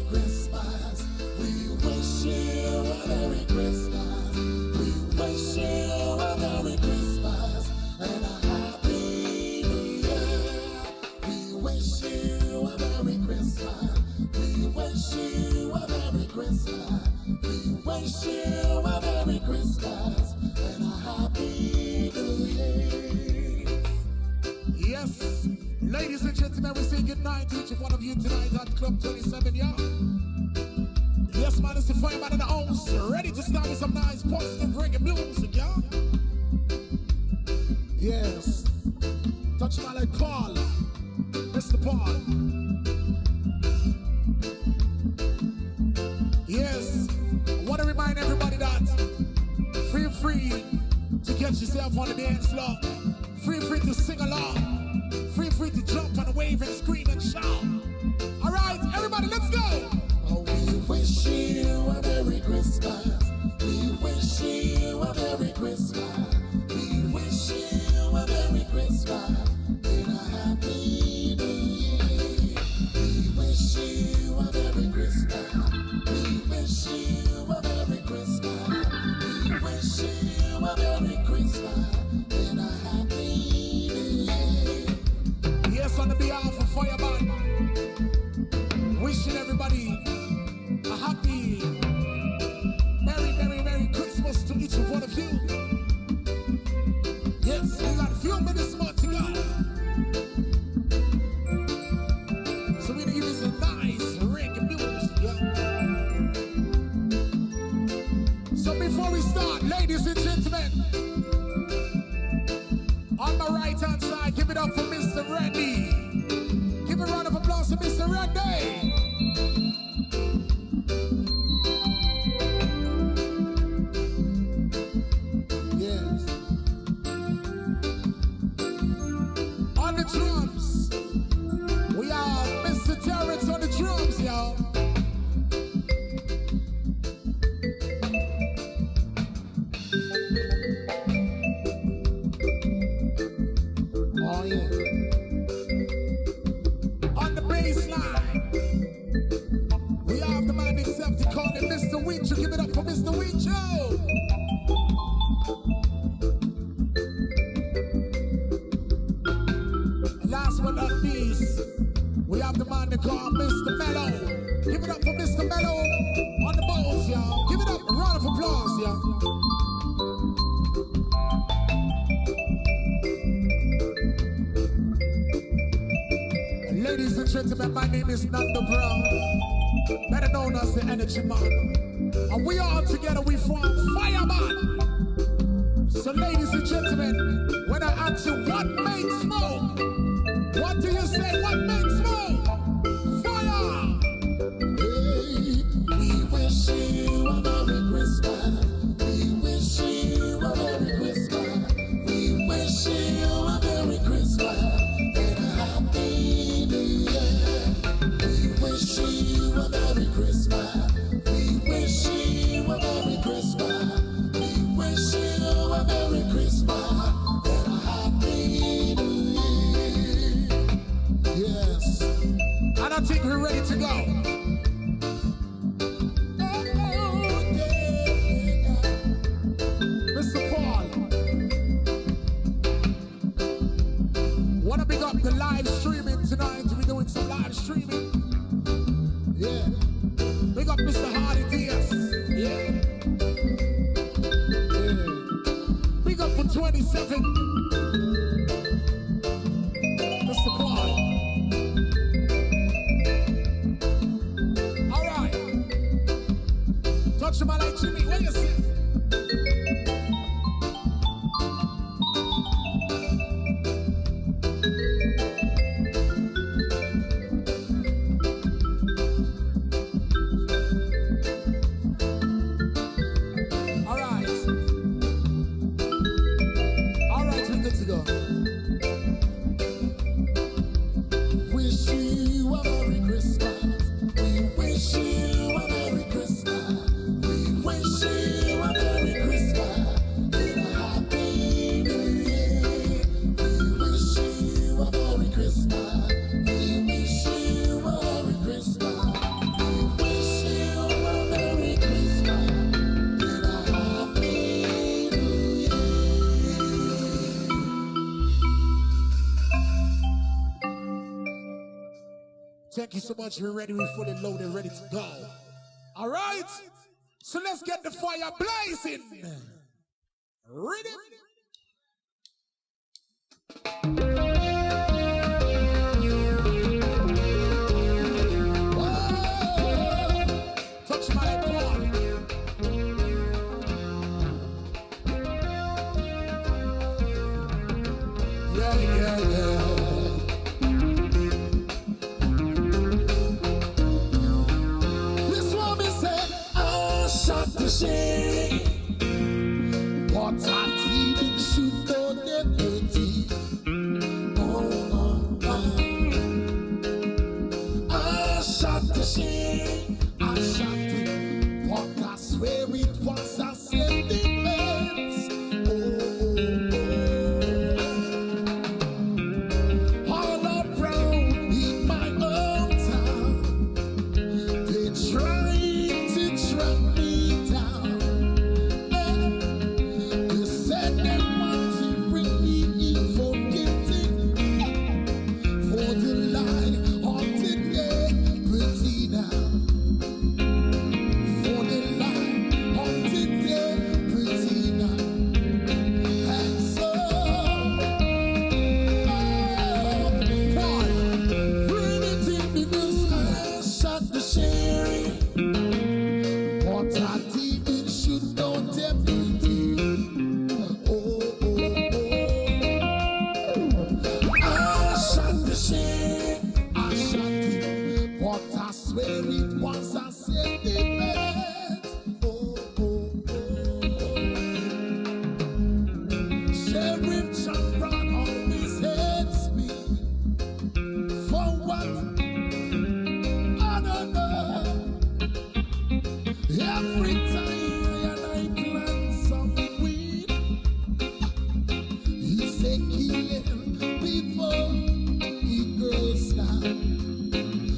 Christmas. We wish you a Merry Christmas. We wish you a Merry Christmas and a Happy New Year. We wish you a Merry Christmas. We wish you a Merry Christmas. We wish you a Merry Christmas and a Happy New Year. Yes, ladies and gentlemen, we say good night to each one of you tonight at Club 27, yeah? Yes, man, it's the fireman in the house, ready to start with some nice positive reggae music, yeah? Yes, touch my like Paul, Mr. Paul. Yes, I want to remind everybody that feel free to get yourself on the dance floor. Feel free to sing along. Feel free to jump and wave and scream and shout. All right, everybody, let's go. Oh, we wish you a Merry Christmas. We wish you a Merry Christmas. We wish you a Merry Christmas and a Happy New Year. We wish you a Merry Christmas. We wish you a Merry Christmas. We wish you a Merry Christmas and a Happy New Year. Yes, on the behalf of Fireman, wishing everybody a happy, Merry Christmas to each one of you. Yes, we got a few minutes more to go. So we're gonna give you some nice reggae music, yeah? So before we start, ladies and gentlemen, on my right hand side, give it up for Mr. Randy. Give a round of applause to Mr. Randy. Yes. On the drums, we have Mr. Terrence on the drums, y'all. Oh, yeah. On the bass line, we have the man himself to call him Mr. Wincho. Give it up for Mr. Wincho. And last but not least, we have the man to call Mr. Mellow. Give it up for Mr. Mellow on the balls, y'all. Give it up, a round of applause, y'all. Ladies and gentlemen, my name is Nando Brown, better known as the Energy Man. And we all together, we form Fireman. So ladies and gentlemen, when I ask you what makes smoke, what do you say? What makes smoke? Fire! Hey, we wish you a Merry Christmas. We wish you a Merry Christmas. We wish you a Merry Christmas and a Happy New Year. We wish you a Merry Christmas. We wish you a Merry Christmas. We wish you a Merry Christmas and a Happy New Year. Yes. And I think we're ready to go. Oh, yeah. Mr. Paul, wanna big up the live streaming tonight? We're doing some live streaming. Yeah. Big up Mr. Hardy DS. Yeah. Yeah. Big up for 27. Mr. Paul. All right. Touch him like Jimmy. What you say? Wish Thank you so much. We're ready. We're fully loaded, ready to go. All right. So let's get the fire blazing. Ready? Touch my ball. Yeah, yeah, yeah. This woman said, I shot the shade. What I didn't shoot on the beauty. I shot the shade. I shot it. What I swear it was a self-defense. All around in my hometown, they trying to track me down. They said they want to bring me in for guilty for the lie of today, pretty now. For the lie of today, pretty now. And so, I shot the sheriff. What I didn't shoot on deputy. I shot the sheriff. I shot it. What I swear it was a self-defense. Sheriff John Brown always hates me. For what? I don't know. Every time I plant some weed, he say kill him before he grows down.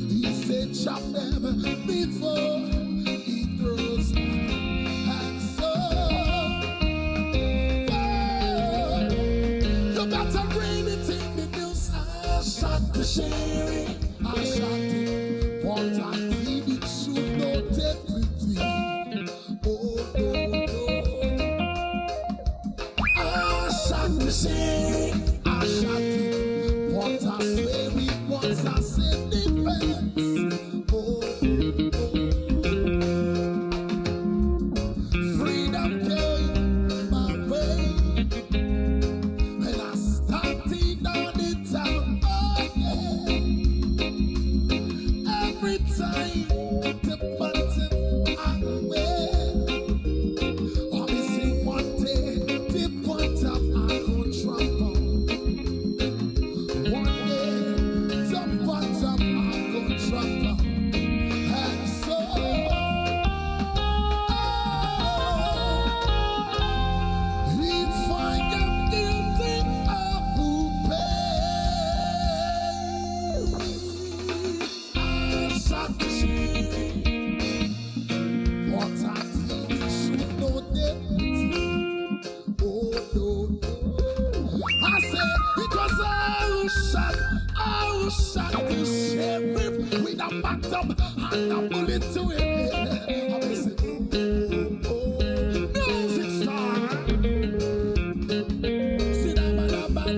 He say chop them before he grows down. And so, you better read it in the news. I shot the sheriff. I shot it. What I didn't shoot no deputy. I shot the sheriff. I shot it. What I swear it was a self-defense. Freedom came my way when I started on the town. Every time the button I wear, obviously one day the button I go drop on. One day the button I go drop on. And so, if I am guilty, I will pay. I shot the sheriff. What I didn't shoot no deputy. I said it was I who shot the sheriff with a bottom and a bullet to him. I said, music star. See that man about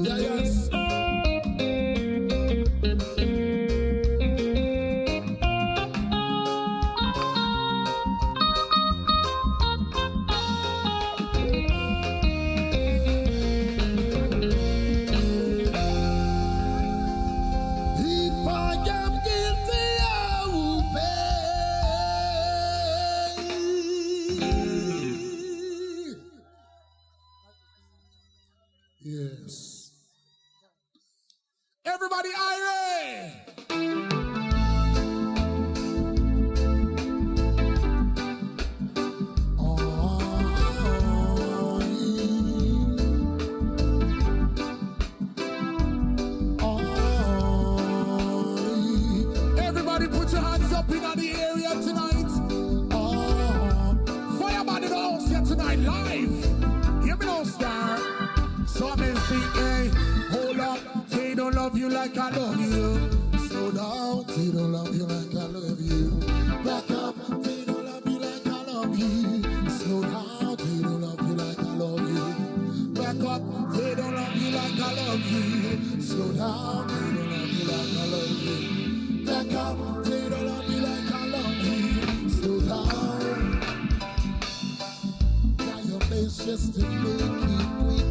yeah, yes. I love you. Slow down, they don't love you like I love you. Back up, they don't love you like I love you. Slow down, they don't love you like I love you. Back up, they don't love you like I love you. Slow down, they don't love you like I love you. Back up, they don't love you like I love you. Slow down. Now your place just to make it quick.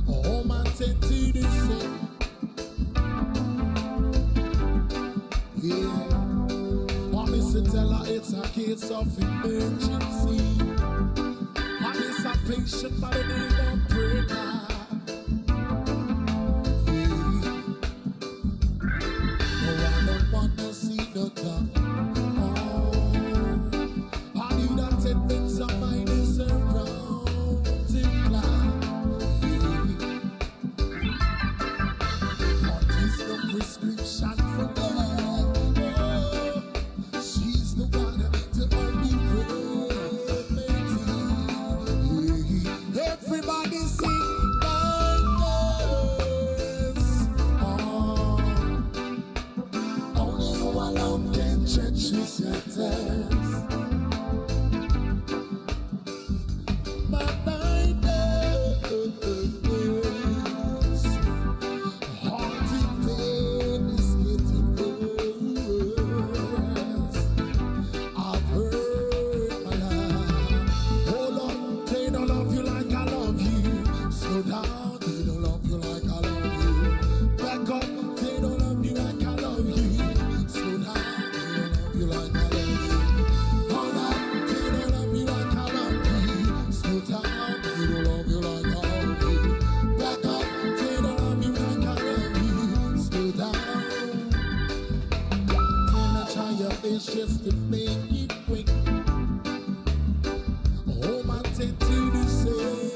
Oh, my tend to the same. Yeah. Promise to tell her it's a case of emergency. Promise a patient by the name of Breaker. No, I don't wanna see the top. Oh, I need attendance of mine is around the clock. What is the prescription for that? She's the one, the only remedy. Everybody sing madness. Only you alone can change this sentence. Madness. Haunting pain is getting worse. I've heard my life. Hold on, they don't love you like I love you. Slow down, they don't love you like I love you. Back up, they don't love you like I love you. Slow down, they don't love you like I love you. Hold on, they don't love you like I love you. Slow down, they don't love you like I love you. Back up, they don't love you like I love you. Slow down. Till I try your best just to make it quick. Oh, my tend to the same.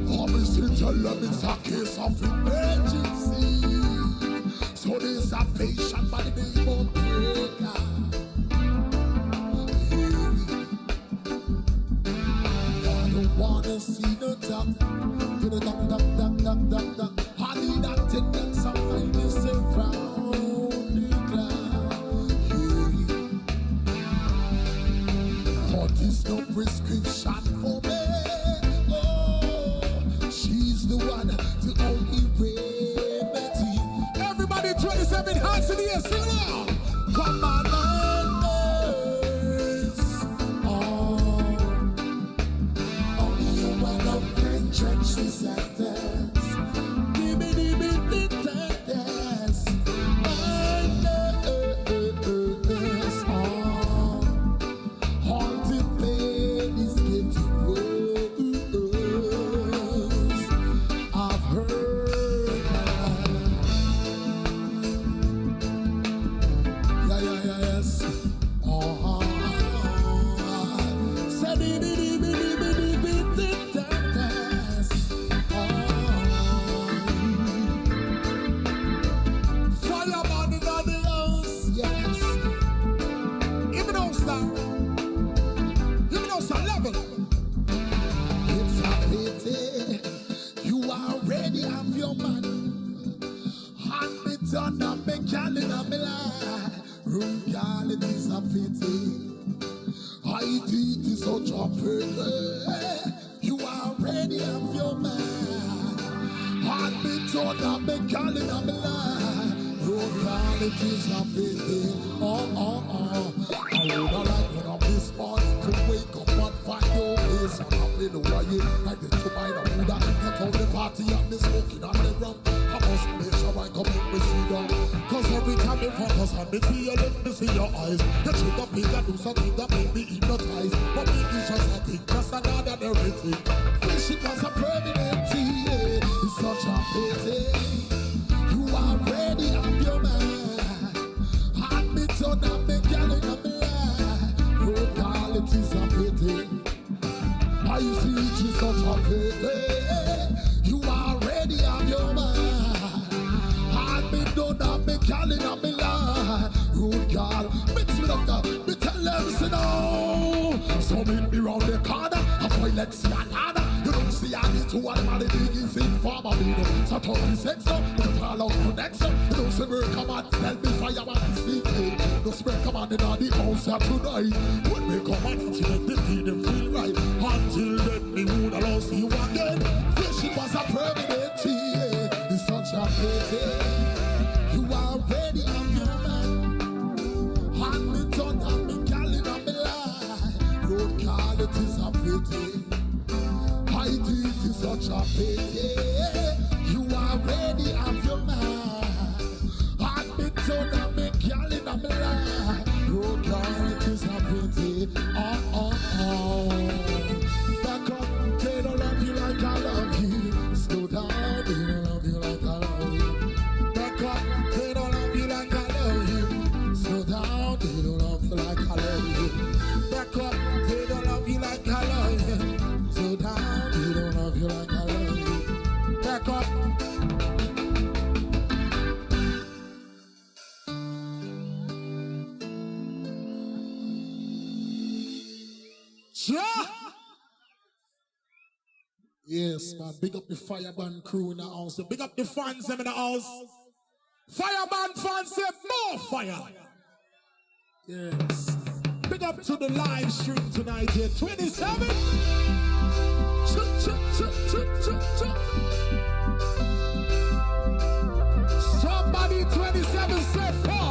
Promise to tell them it's a case of emergency. So there's a patient by the name of Breaker. I don't wanna see the top. To the top, top, top, top, top, top. I need attendance of mine is around the clock. What is the prescription for me? Oh, she's the one, the only remedy. Everybody, 27 hands in the air, sing along. Come on, madness. Oh, only you alone can change this sentence. Give me madness. Oh, haunted pain is getting worse. I've heard yes. Said fireman in the house. Yes. Even though level. It's a pity you already have your man. Hand me done up, me calling up me life. Reality is a pity. I did is such a pity. You already have your man. Hand me done up, me calling up me life. Reality is a pity. Oh. I would like when I'm this morning to wake up and find your face. I'm happy to why you like this to mind. I would have cut out the party and the smoking and the rum. I must make sure I come in with you down. Cause every time you focus on me, see you, let me see your eyes. You should have been do something that made me hypnotize. But me is just a thing, just another everything. Wish it was a permanent thing. It's such a pity. You already have your man. Hand me turn up, me calling up me life. Reality is a pity. I see it is such a pity. You already have your man. Hand me done up, me calling up me life. Rude girl, mix me up now. Me tell them, say no. So meet me round the corner. I feel like see another. You don't see see I need to one man the biggest informer me no. So 36 up, the fall out to next up. No summer come on, tell me fireman sleep. No spray come on in the house here tonight. When we come on, see make the feed them feel right. Until then, me would allow see you again. Friendship was a permanent thing. It's such a pity. You are ready on your man. Hand me turn and me calling on me line. Road call it is a pity. I did it is such a pity. You are ready on your man. Hand me turn and me calling on me line. Road call it is a pity. Back up, they don't love you like I love you. Slow down, they don't love you like I love you. Back up, they don't love you like I love you. Slow down, they don't love you like I love you. Back up, they don't love you like I love you. Slow down, they don't love you like I love you. Back up. Yeah. Yes, man. Big up the Fireman crew in the house. Big up the fans in the house. Fireman fans say more fire. Yes. Big up to the live stream tonight here. 27. Somebody 27 say fire.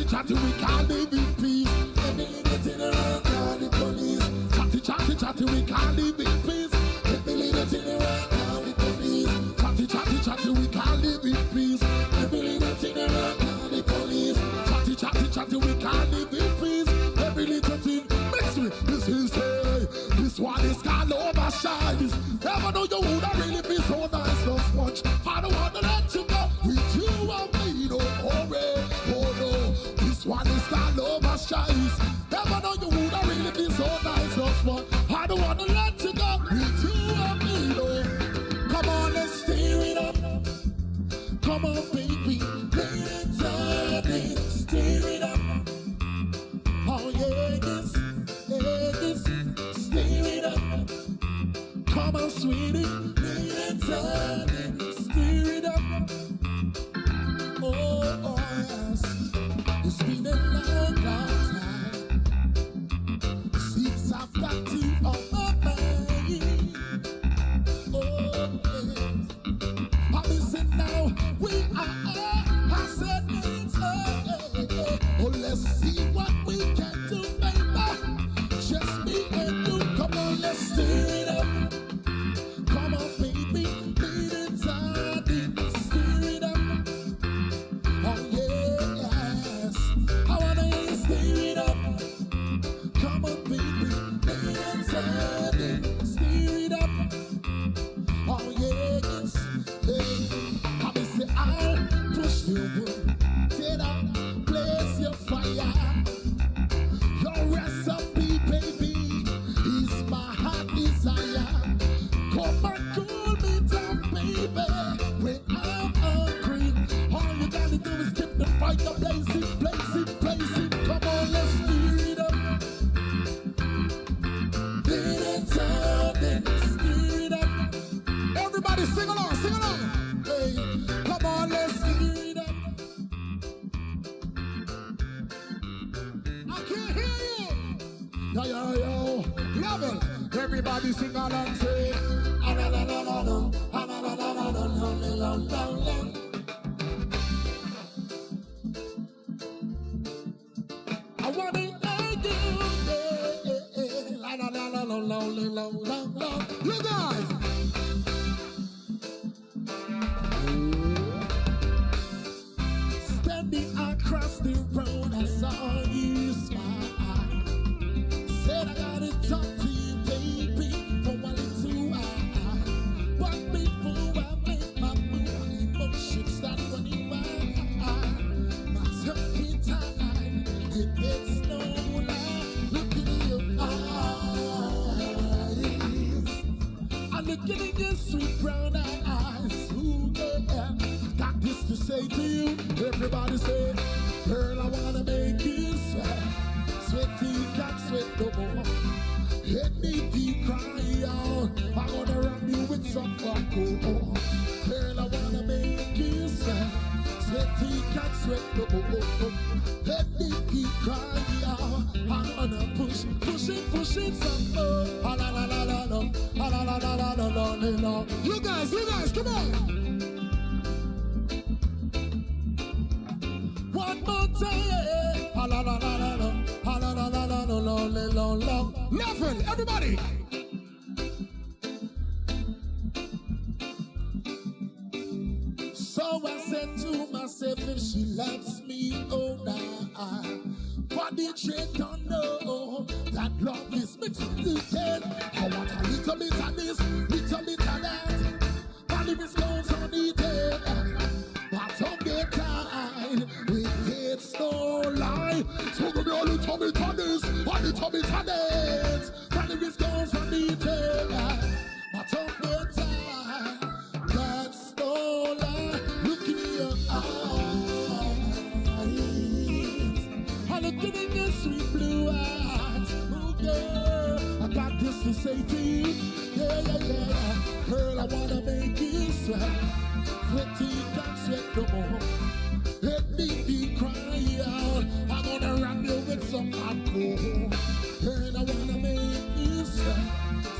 Chatty, we can't live in peace. Every little thing around, call the police. Chatty, we can't live in peace. Every little thing around, call the police. Chatty, we can't live in peace. Every little thing around, call the police. Chatty, we can't live in peace. Every little thing, mix me. This is this one is called overshines. Never know you would really be so nice, no sponge. I don't wanna let you go with you and me, no hurry. One is called overshines. Never know you would really be so nice, no sponge. I don't wanna let you Get up, blaze your fire. Your recipe, baby, is my heart desire. Come and cool me down, baby, when I'm hungry. All you gotta do is keep the fire blazing, blazing, blazing. Come on, let's stir it up. Let it turn and stir it up. Everybody sing along, sing along. Hey, come on, let's stir it up. I can't hear you. Yo, yo, yo, love it. Everybody sing along, say. Ah, la, la, la, la, la. Ah, la, la, la, la, la, la, la, la, la. I want it like you, yeah. La, la, la, la, la, la, la, la, la. You guys. Standing across the road, I saw you smile. Said I gotta talk to you, baby, for a little while. But before I make my move, my emotions start running wild. My tongue tied, it gets no lie. Look in your eyes, I'm looking in your sweet brown eyes. Ooh, yeah. Got this to say to you. Everybody say, girl, I wanna make you sweat. Sweaty, can't sweat no more. Let me keep crying out. I'm gonna run you with some alcohol. Girl, I wanna make you sweat. Sweaty, can't sweat no more. Let me keep crying out. I'm gonna push it some more. Ah, la, la, la, la, la. Ah, la, la, la, la, la, la, la. You guys, come on. One more time. Ah, la, la, la, la, la. Ah, la, la, la, la, la, la, la, la. Laughing, everybody. So I said to myself, if she loves me, oh, nah. But the trick don't know that love is mixed with it. I want a little bit of this, little bit of that. But if it's goes on the tail, but don't get tired. It's no lie. So give me a little bit of this, a little bit of that. But if it goes on the tail, but don't get tired. That's no lie. Look in your eyes. I'm looking in your sweet blue eyes. Oh girl, I got this to say to you. Yeah, yeah, yeah. Girl, I wanna make you sweat. Sweaty, can't sweat no more. Let me be crying out. I'm gonna run you with some alcohol. Girl, I wanna make you sweat.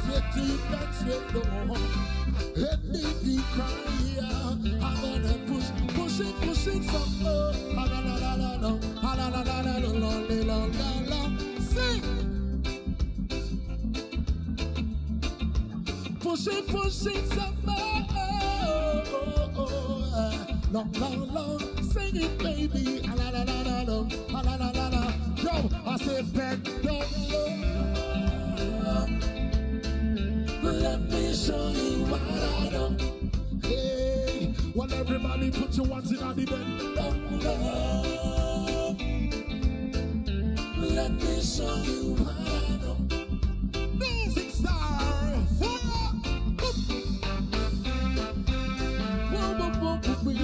Sweaty, can't sweat no more. Let me be crying out. I'm gonna push it some more. Ah, la, la, la, la, la. Ah, la, la, la, la, la, la, la, la, la. Sing. Push it some more. Long, long, long, sing it, baby. Ah, la, la, la, la, la. Ah, la, la, la, la. Yo, I said, bend down low. Let me show you what I know. Hey, well, everybody put your ones in on the bend down low. Let me show you what I know. Music star, fire. Whoa, whoa, whoa, whoa, whoa.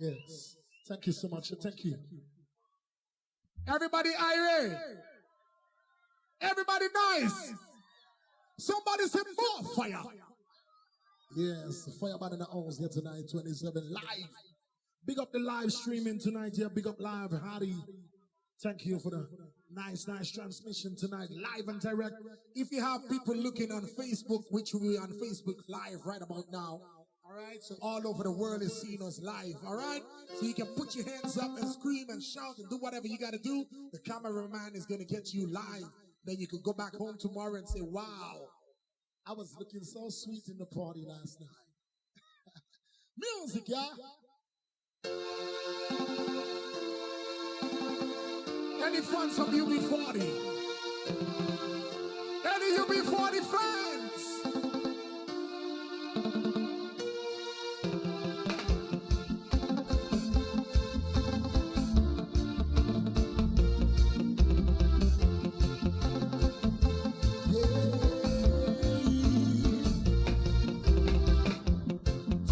Yes. Thank you so much. Thank you. Everybody irate. Everybody nice. Somebody say more fire. Yes, the fireman in the house here tonight, 27 live. Big up the live streaming tonight here. Big up live, Hardy. Thank you for the nice transmission tonight, live and direct. If you have people looking on Facebook, which we are on Facebook live right about now, all right? So all over the world is seeing us live, all right? So you can put your hands up and scream and and shout and do whatever you got to do. The cameraman is going to get you live. Then you can go back home tomorrow and say, wow, I was looking so sweet in the party last night. Music, yeah? Any fans from UB40? Any UB40 fans?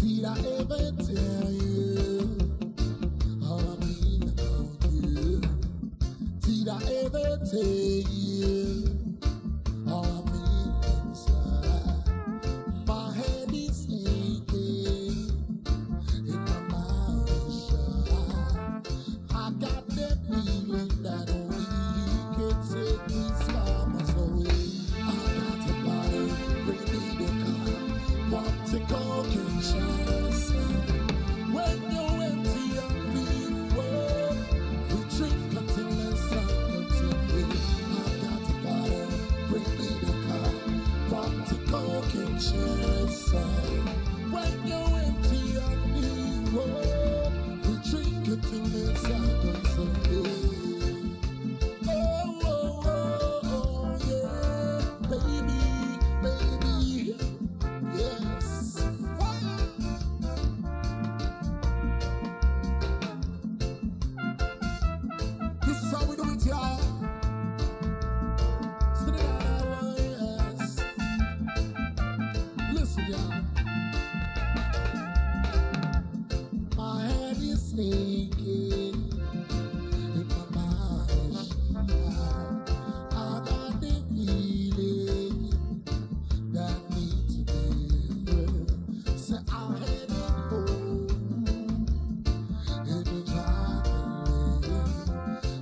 Did I ever tell you how I mean about you? Did I ever tell you how I mean inside? My head is aching and my mouth is shut. I got that feeling that only you can take these farmers away. I got a bottle, bring me the car, want to go and chase. When you're empty of me, we drink until the sun comes in. I got a bottle, bring me the car, want to go and chase. When you're empty of me, we drink until the sun comes in. Oh, oh, oh, oh, yeah, baby, yes. This is how we do it, y'all. Spin it out our ways. Listen, y'all. My head is aching and my mind is shut. I got the feeling that needs to be. So I'm heading home in the driving.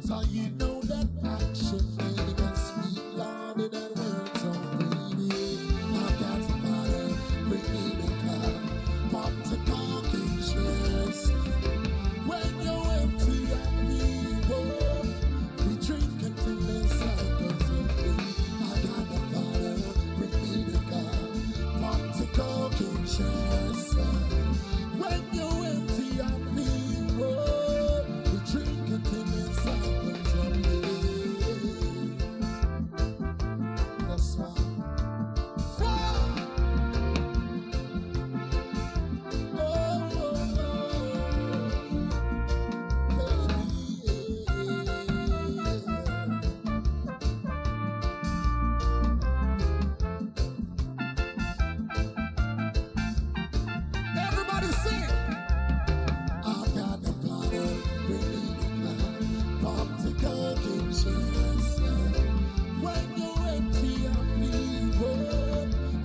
So you know that action ain't gonna speak louder than words on baby. I got somebody bring me the car, want to talk and chase. When you're empty at me, we drink until the sun goes away. I got the bottle, bring me the car, want to talk and chase. When you're empty at me, we drink until the sun goes away. That's why. Everybody sing it. I got the bottle, bring me the car, want to go get chase. When you're empty of me,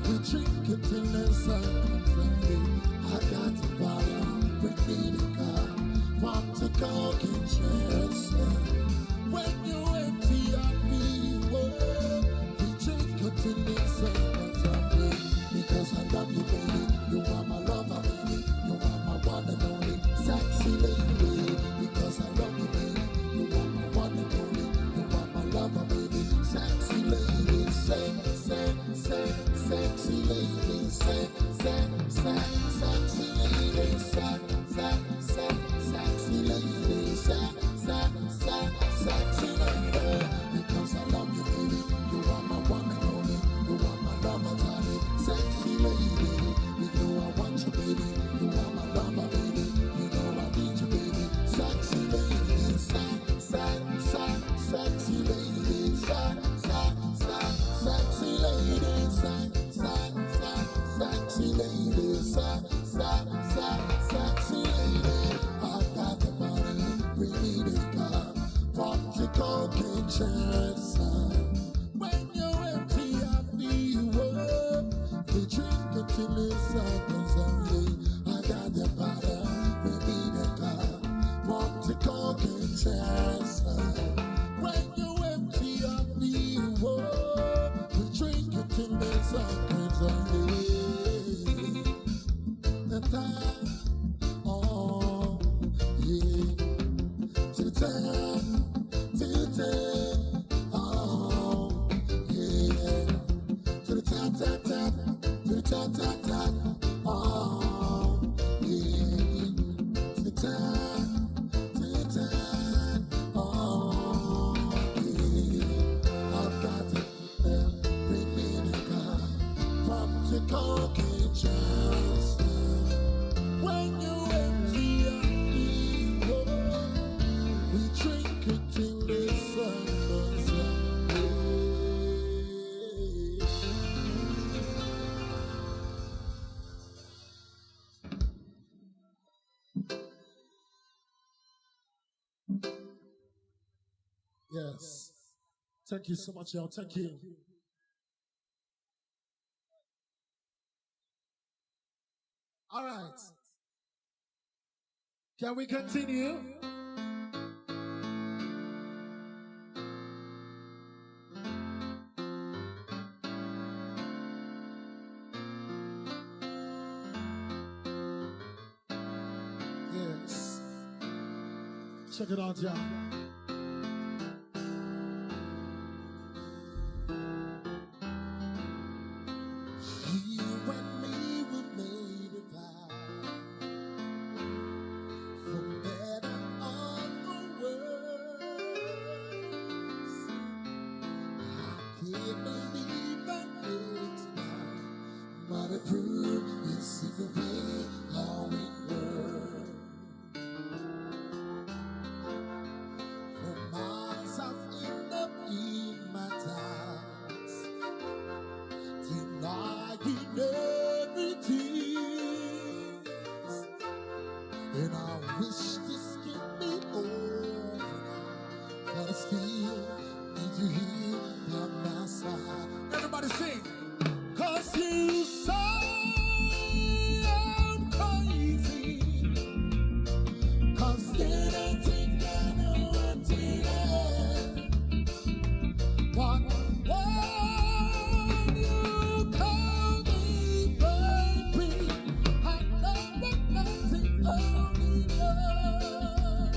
we drink until the sun comes in. I got the bottle, bring me the car, want to go get chase. When you're empty of me, we drink until the sun comes in. Because I love you, baby. You are my lover, baby. You are my one and only sexy lady. Because I love you, baby. You are my one and only. You are my lover, baby. Sexy lady, sexy lady, sexy lady, sexy lady, sexy lady. Because I love you, baby. You are my one and only. You are my lover, darling. Sexy lady. You know I want you, baby. You are my lover, baby. You know I need you, baby. Sexy lady, sexy lady, sexy lady, sexy lady, sexy lady. I got the money, bring me the car, want to go get chance. When you're empty of me, we drink until the sun comes away. I got the bottle, bring me the car, want to go get chance. When you're empty of me, we drink until the sun comes away. The time, oh yeah, to the Yes. Thank you so much, y'all. Thank you. All right. Can we continue? Yes. Check it out, y'all. And I wish this could be over now, but I still need you here by my side. Everybody sing. 'Cause you say I'm crazy, 'cause then I think I know I did it. But when you call me baby, I know what nothing only love.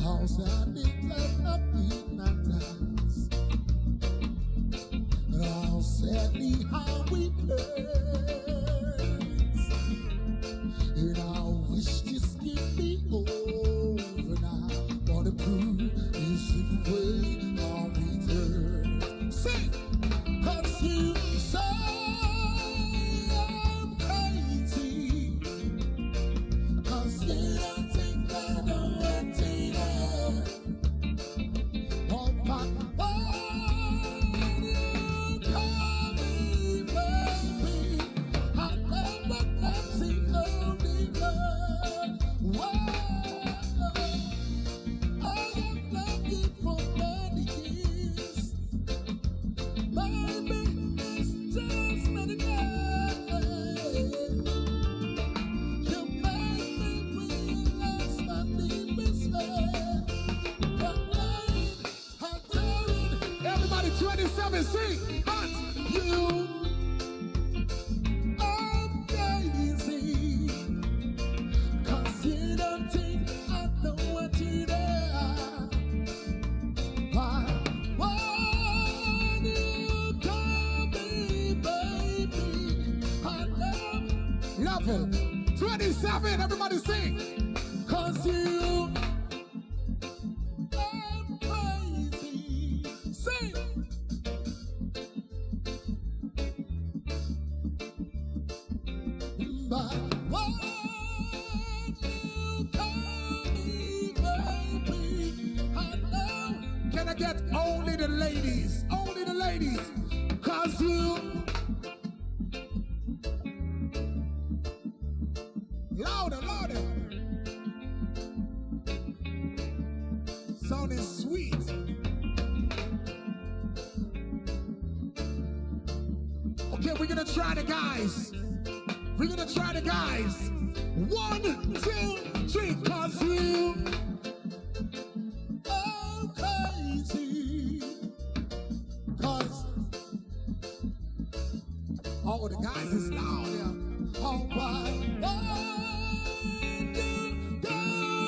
How's I declare up in my times, and I'll sadly how we hurt. And I wish this could be over now, but the proof is in the way of return. Sing! 'Cause you say I'm crazy, 'cause then I think I know what it is. Oh, but when you call me baby, I know what nothing only love. Whoa, I have loved you for many years. Baby, it's just not enough. You made me realize my deepest fear. But I tell it. Everybody 27, sing. Hot. You are crazy, 'cause you don't think I know what you are. But when you call me baby, I know. Level 27, everybody sing. 'Cause you are crazy. Sing. But when you call me baby, I know. Can I get only the ladies? Only the ladies. 'Cause you louder, louder. Sounding sweet. Okay, we're gonna try the guys. We're gonna try the guys. 1, 2, 3. 'Cause you are crazy. 'Cause all the guys is loud, yeah. Oh, but when you call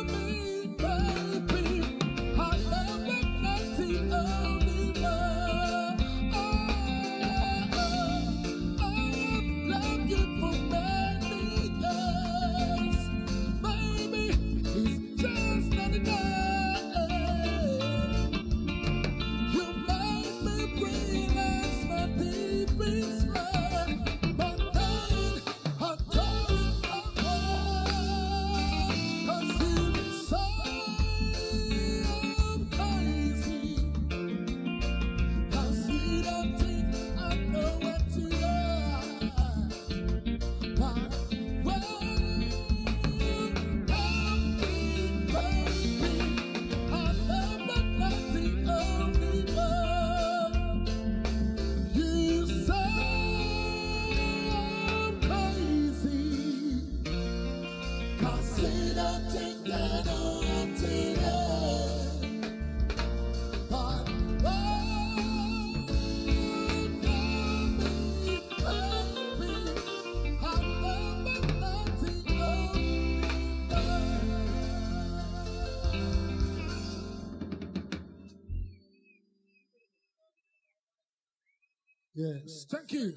Yes, thank you.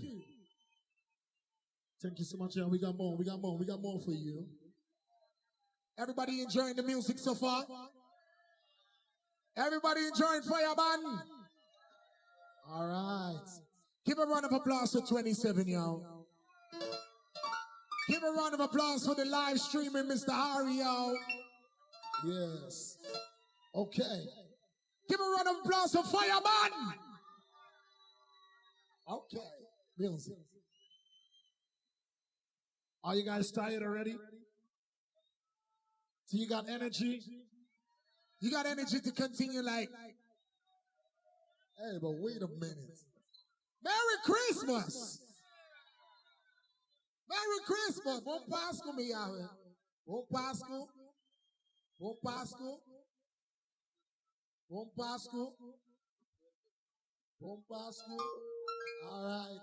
Thank you so much. Yeah, we got more for you. Everybody enjoying the music so far? Everybody enjoying Fireman? All right. Give a round of applause for 27, y'all. Give a round of applause for the live streaming, Mr. Harry, y'all. Yes. Okay. Give a round of applause for Fireman. Okay. Music. Are you guys tired already? So you got energy? You got energy to continue like, hey, but wait a minute. Merry Christmas! Merry Christmas! Bon Pascal, me out. Bon Pascal. Bon Pascal. Bon Pascal. Bon Pascal. All right.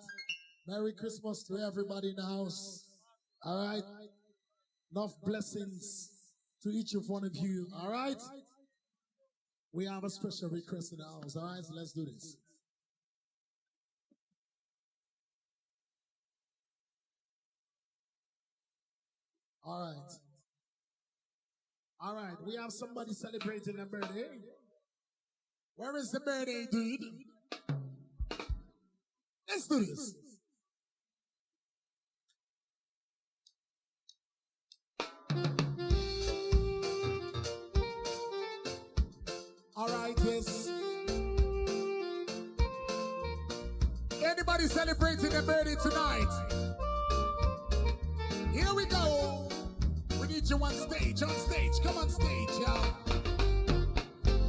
Merry Christmas to everybody in the house. All right. Enough blessings to each of one of you. All right. We have a special request in the house. All right. So let's do this. All right. All right. We have somebody celebrating a birthday. Where is the birthday dude? Let's do this. All right, yes. Anybody celebrating a birthday tonight? Here we go. We need you on stage, Come on stage, y'all.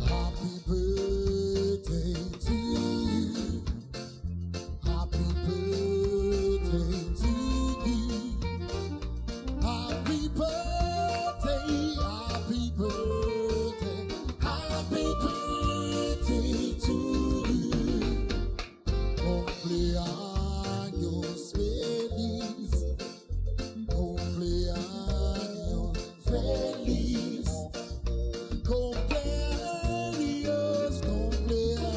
Happy birthday to you. Happy birthday to you. Happy birthday, happy birthday. Happy birthday to you. Cumpleaños feliz. Cumpleaños feliz. Cumpleaños, cumpleaños.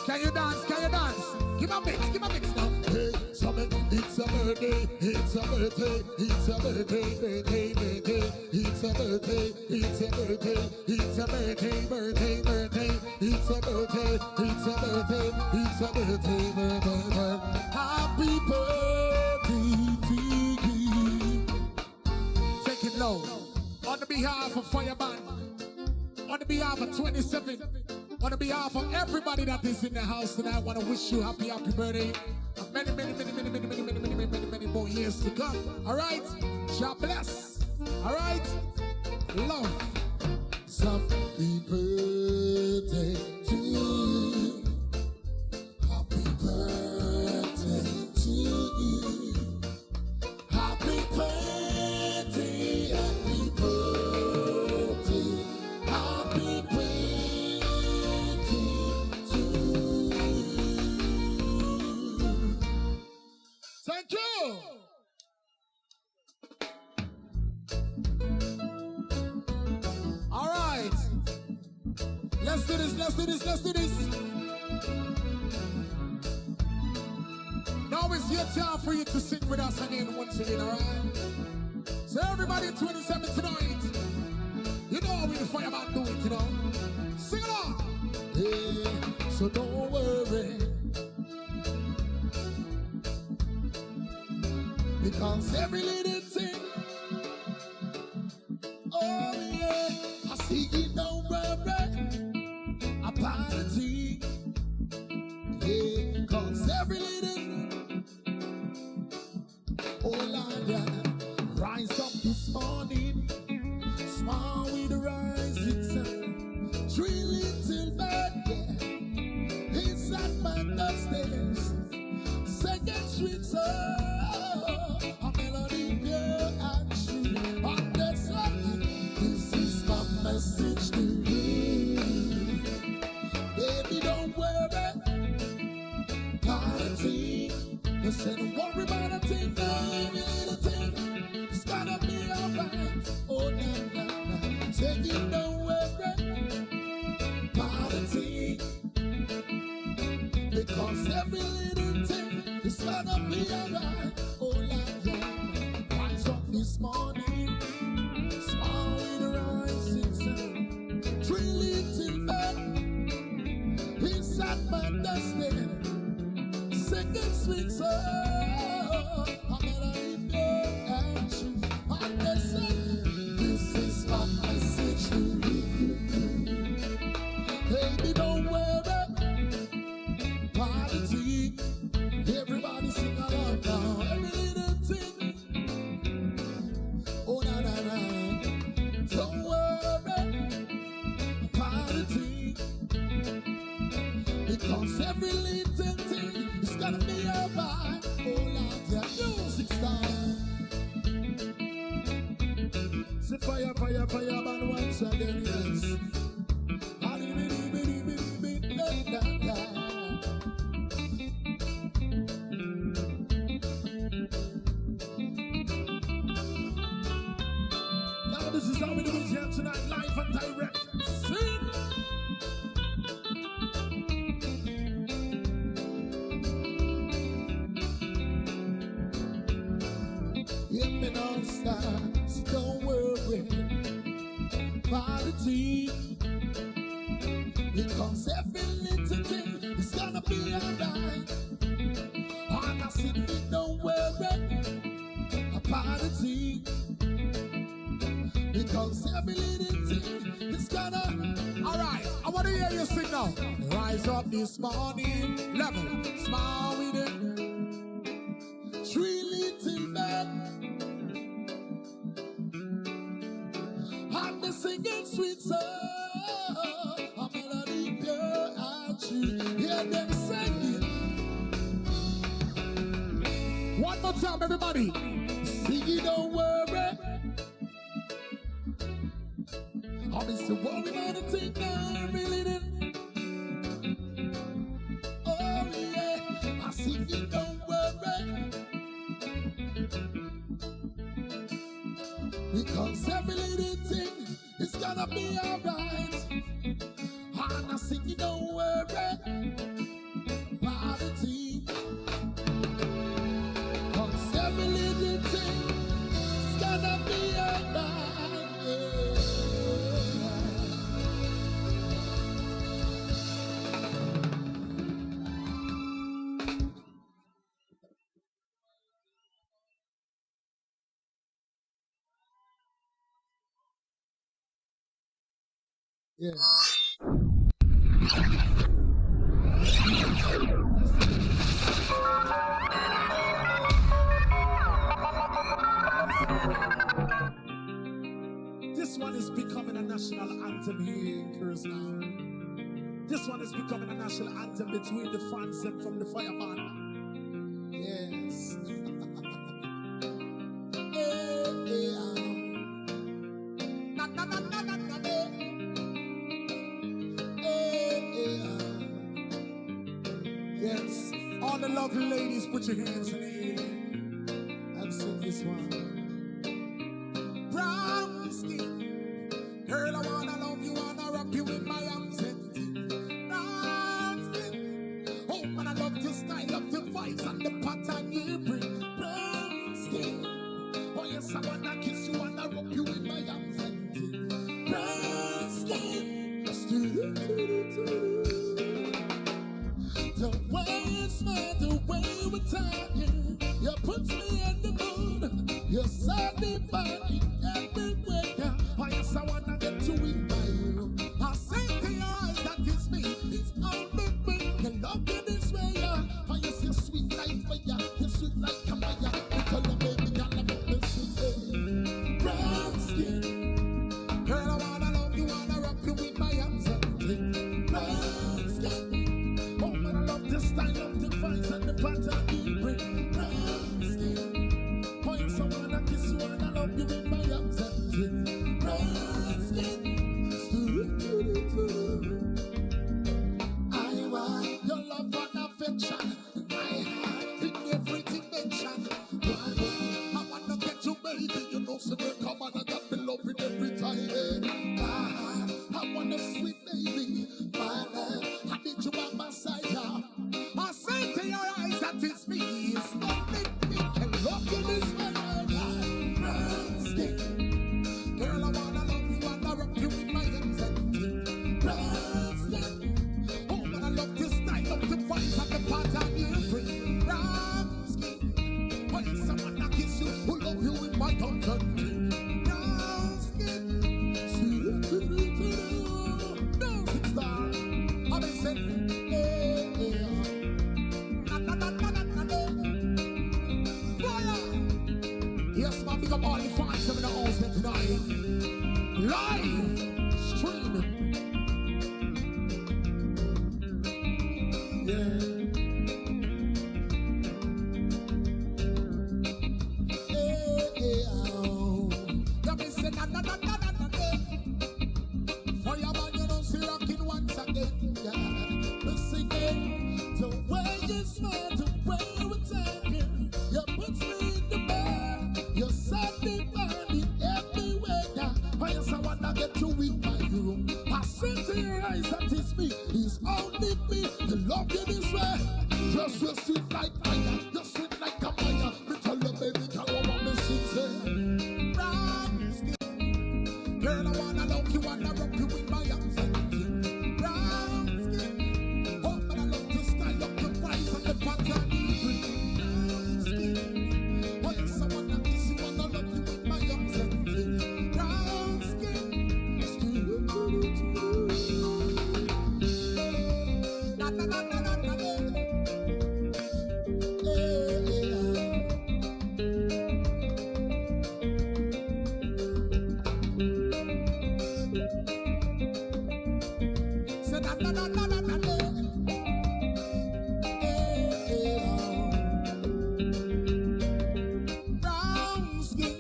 Can you dance? Can you dance? Give a mix now. Hey, summit, it's a birthday, it's a birthday, it's a birthday, birthday, birthday, it's a birthday, it's a birthday, it's a birthday, birthday, birthday, it's a birthday, it's a birthday, it's a birthday, birthday. Happy birthday to you. Take it low. On the behalf of Fireman, on the behalf of 27, on the behalf of everybody that is in the house tonight, I want to wish you happy birthday. And many more years to come. All right? God bless. All right? Love. Happy birthday to you. Happy birthday to you. Happy birthday, happy birthday, happy birthday to you. Thank you. All right. Let's do this, let's do this, let's do this. Now it's your time for you to sing with us again once again, all right? So everybody 27 tonight, you know how we the Fireman do it, you know? Sing along! Hey, so don't worry, because every little thing, oh yeah, I see you don't worry about a thing. Yeah, cause every little, oh Lord, yeah. Rise up this morning, smile with the rising sun. 3 little bird, yeah, inside my upstairs. Second street, so a melody pure and true. On the sweet soul. I'm gonna leave you and you. And they say, this is my message to you. Baby, don't worry. Party. Everybody sing along now. Every little thing. Oh, na na na. Don't worry. Party. Because every little thing is gonna be alright. Oh, Lord, your music style. Say fire, fire, fire, man, once again, yes. Now this is how we do it here tonight, live and direct. Sing! Hear me now, stars, don't worry. Party. Because every little thing is gonna be alright. And I said, don't worry. A party. Because every little thing is gonna. Alright, I want to hear you sing now. Rise up this morning, level, smile with it. 3 little men. And they singing sweet song. A melody pure and true. Hear them singing. One more time, everybody. Sing it, don't worry. I'm just worried about the thing now, I really didn't. Oh yeah, I see you, don't worry. Because every little thing is gonna be alright. And I see you, don't worry. Party. Because every little thing is gonna be alright. Yeah. This one is becoming a national anthem here in Curacao. This one is becoming a national anthem between the fans and from the fireman. Yes. Yes, all the lovely ladies, put your hands in the air and sing this one. Brown skin, girl, I wanna love you, wanna rock you in my arms and things. Brown skin, oh man, I love your style, love the vibes and the pattern you bring. Brown skin, oh yes, I wanna kiss you, wanna rock you in my arms and things. Brown skin, just do. The way you smile, the way we're talking, you put me in the mood. You're live streaming. Yeah. Fireman, you don't see rocking once again. Yeah. Listen, the way you smile, the way you attack it, you put me in the bed, you set me burning everywhere. Yeah. I just wanna get you in my room. I see to your eyes that it's me, it's only me. The love you this way, just you sweet like fire, you sweet like a fire. Me tell you, baby, girl, what me sing say. Girl, I wanna love you, wanna rock you with my arms and brown skin. Oh, but I love to style up your thighs and the pattern you bring. Brown skin. Oh, yes, I wanna kiss you, wanna love you with my arms and brown skin. Na na na na na na. Brown skin,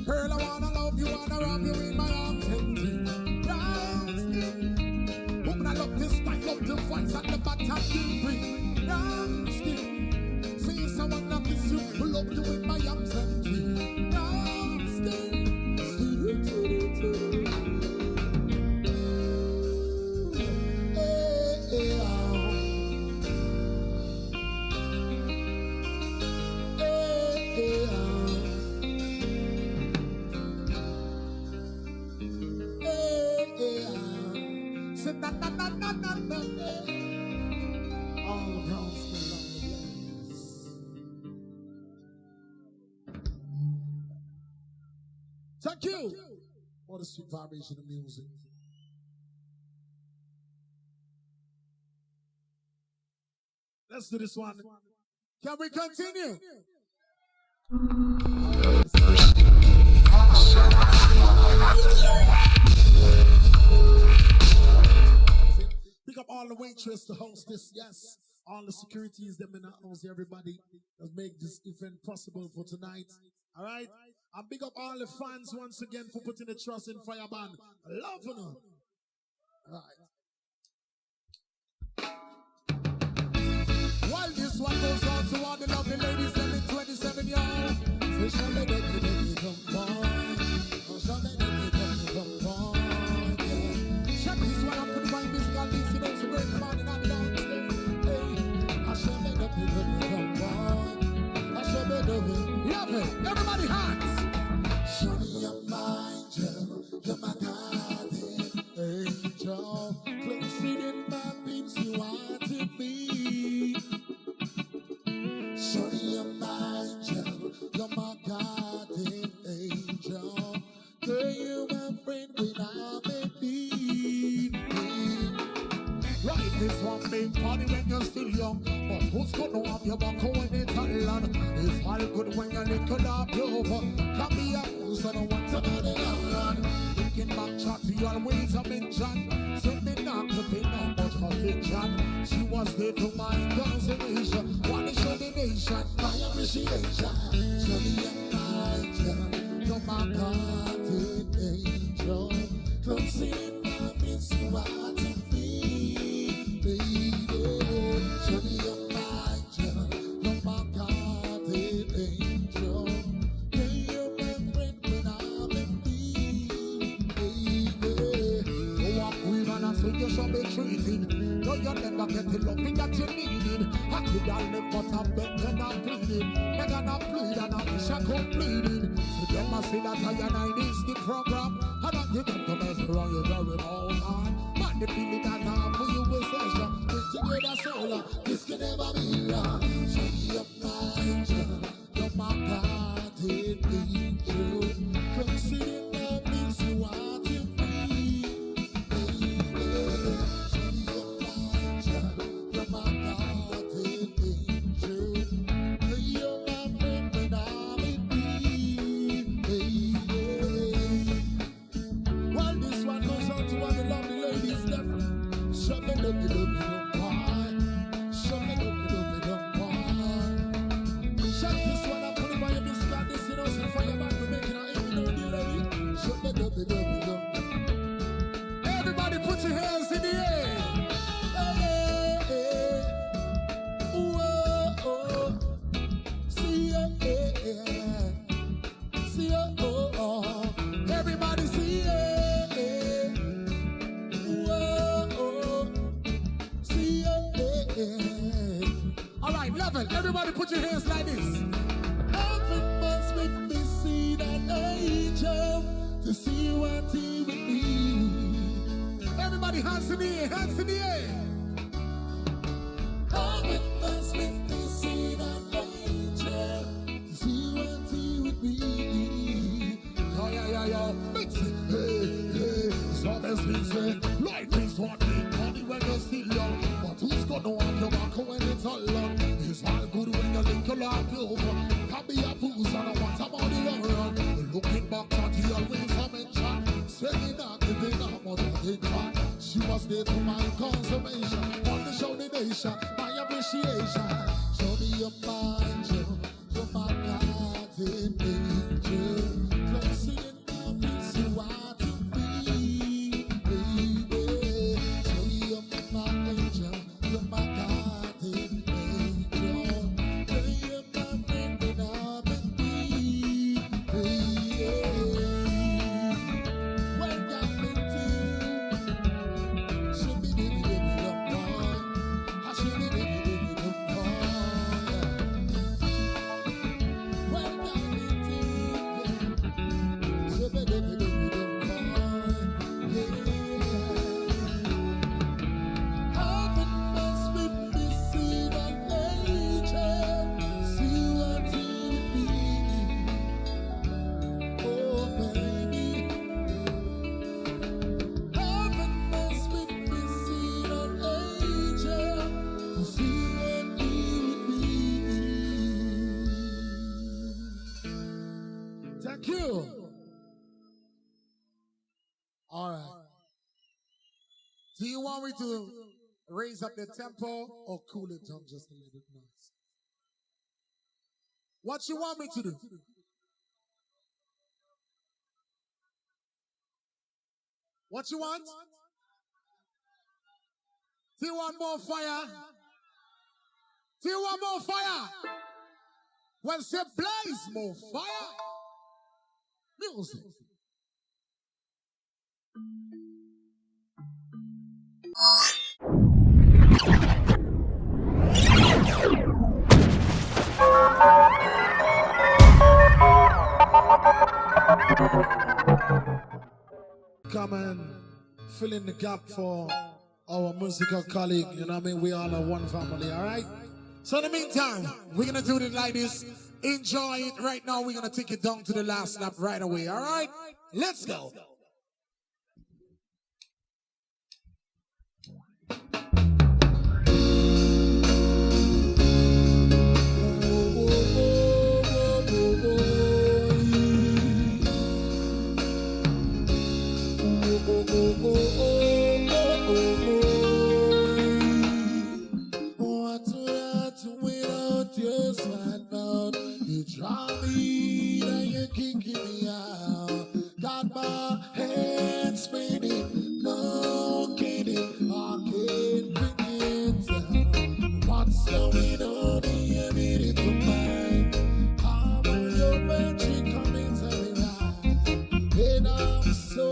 girl, I wanna love you, wanna rub you in my arms and brown skin, woman, I love this style, love the voice and the bottom you bring. Brown skin, see someone that kiss you, love you in my arms and brown skin. All the brown skin love the blaze. Thank you for the sweet vibration of music. Let's do this one. Can we continue? Pick up all the waitress, the hostess, yes. All the securities, them in the house, everybody that make this event possible for tonight. All right? And big up all the fans once again for putting the trust in Fireman. Love them. All right. While this one goes on to all the lovely ladies, them in 27 years. So shall they get me come on? Or shall they get me come on? Yeah. Check this one up to the right musical beats, you know, so break them on and on down. Hey, I shall they get me come on? I shall they do it. Love it. Everybody hands. Show me your mind, you're my guardian angel. Close it in my beams, you are to be. Show me your mind, you're my guardian angel. Girl, you're my friend when I'm in need. Right, this one big party when you're still young. But who's gonna have your back when it's all on? It's all good when you're little up over. Can be a who's gonna want to be the young run. Thinking back chat to you always a mention. Send me not to be not much conviction. She was there to my consolation. Wanna show the nation my appreciation. Show me your mind, you're my guardian angel. Close in my midst, you are to me, baby. Show me your mind, you're my guardian angel. Yeah, you're my friend when I'm in need, baby. So I'm queen and I say you shall be treated. No, you're never getting loving that you needed. I could have left but I'm begging and I'm pleading. Begging and plead and I wish I could pleaded. So them I say that I and I is the program. I don't think I'm gonna mess around you very old man. Man, the feeling that I'm for you with session. Put together solar, this can never be wrong. Show me your mind, you're my guardian angel. Consider my means you are to be. Everybody put your hands in the air. See ya. See ya. Everybody see ya. See ya. All right, level. Everybody put your hands like this. Heaven must make me see that angel to see what he would be. Everybody hands in the air, hands in the air. Heaven must make me see that angel to see what he would be. Yo. Mix it. Hey. So this is it. Life is what we money when you see young. But who's gonna want your back when it's all long? It's all good when you link your life over. Can be a fool, so I want about the long run. Looking back at you always a mention. Saying that the day I'm on the track. She was there for my consummation. Want to show the nation my appreciation. Show me your mind, you're my guardian angel. Blessing in my peace, you are to be, baby. Show me your my angel, you're my guardian angel. You're my friend when I'm in need, baby. When you're into, should be living in the boy. I should be living in the boy. When you're into, should be living in the boy. Heaven must make me see that angel, see what he would be. Oh, baby. Heaven must make me see that angel to see what he would be. Thank you. All right. Do you want me to raise up the tempo or cool it down just a little bit more? What you want me to do? What you want? Do you want more fire? Do you want more fire? Well, say blaze more fire. Music. Come and fill in the gap for our musical colleague. You know what I mean? We all are one family, all right? So in the meantime, we're going to do it like this. Enjoy it. Right now, we're going to take it down to the last lap right away, all right? Let's go. What would I do without your smile? You draw me, now you're kicking me out. Got my head spinning, no kidding, I can't bring it down. What's going on here, beautiful mind? I'm in your magic, come into me right. And I'm so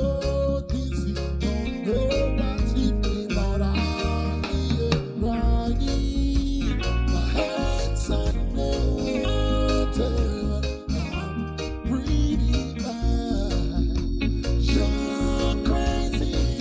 dizzy, don't know what's in me, but I'm here crying. My head's underwater, I'm breathing back. You're crazy.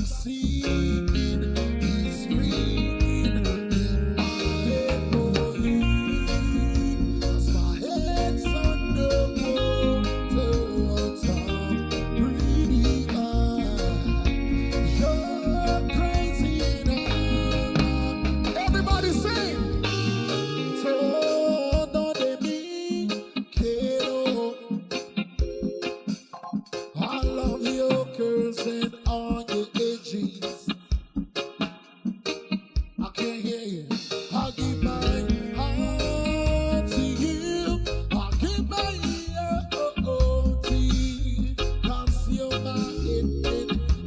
singing is ringing in my head, boy. As my head's underwater, I'm breathing out. You're crazy now. Everybody sing. Todo de mí quiero. I love your curves and on your edges. I can't hear you. I'll give my heart to you. I'll give my ear to you. 'Cause you're my end,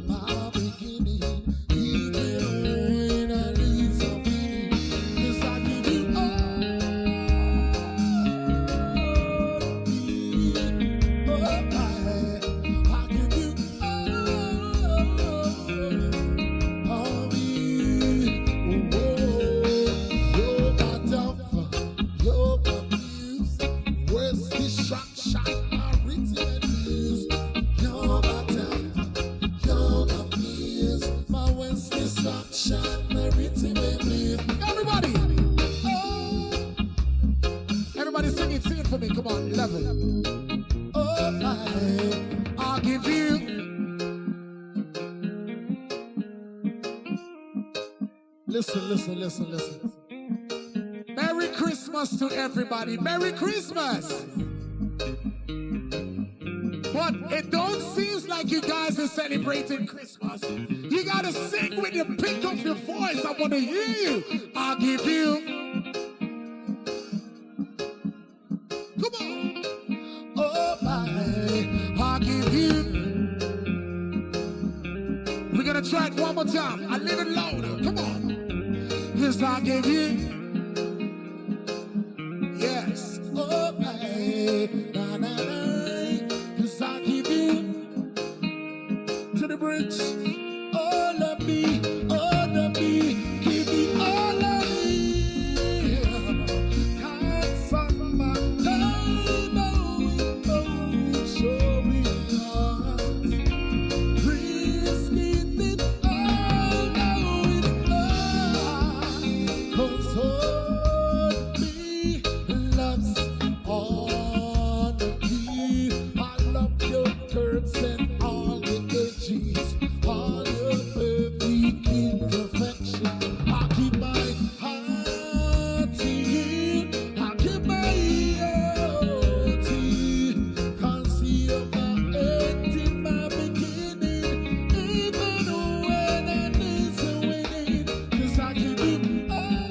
my beginning. Even when I need something, 'cause I give you all me. Oh, I give you all me. You're my downfall, you're my muse. Where's this shot, my written news? You're my downfall, you're my muse. My where's this shot, my written news? Everybody! Oh. Everybody sing it for me, come on, level. Oh, I'll give you. Listen. Merry Christmas to everybody. Merry Christmas. But it don't seem like you guys are celebrating Christmas. You gotta sing with the pick of your voice. I wanna hear you. I'll give you. Come on. Oh, I'll give you. We're gonna try it one more time. A little louder. Come on. Yes, I'll give you. Yes. Oh, na. Yes, I'll give you. To the bridge. All of me. Give me all of me. Can't find my time. Show me heart. Risking it all. Now it's all. Console me. Love's all of me. I love your curves and all the edges. All your perfect imperfection. I keep my heart to you. I keep my ear to you. 'Cause you're my end in my beginning. Even when I need to win. 'Cause I give you all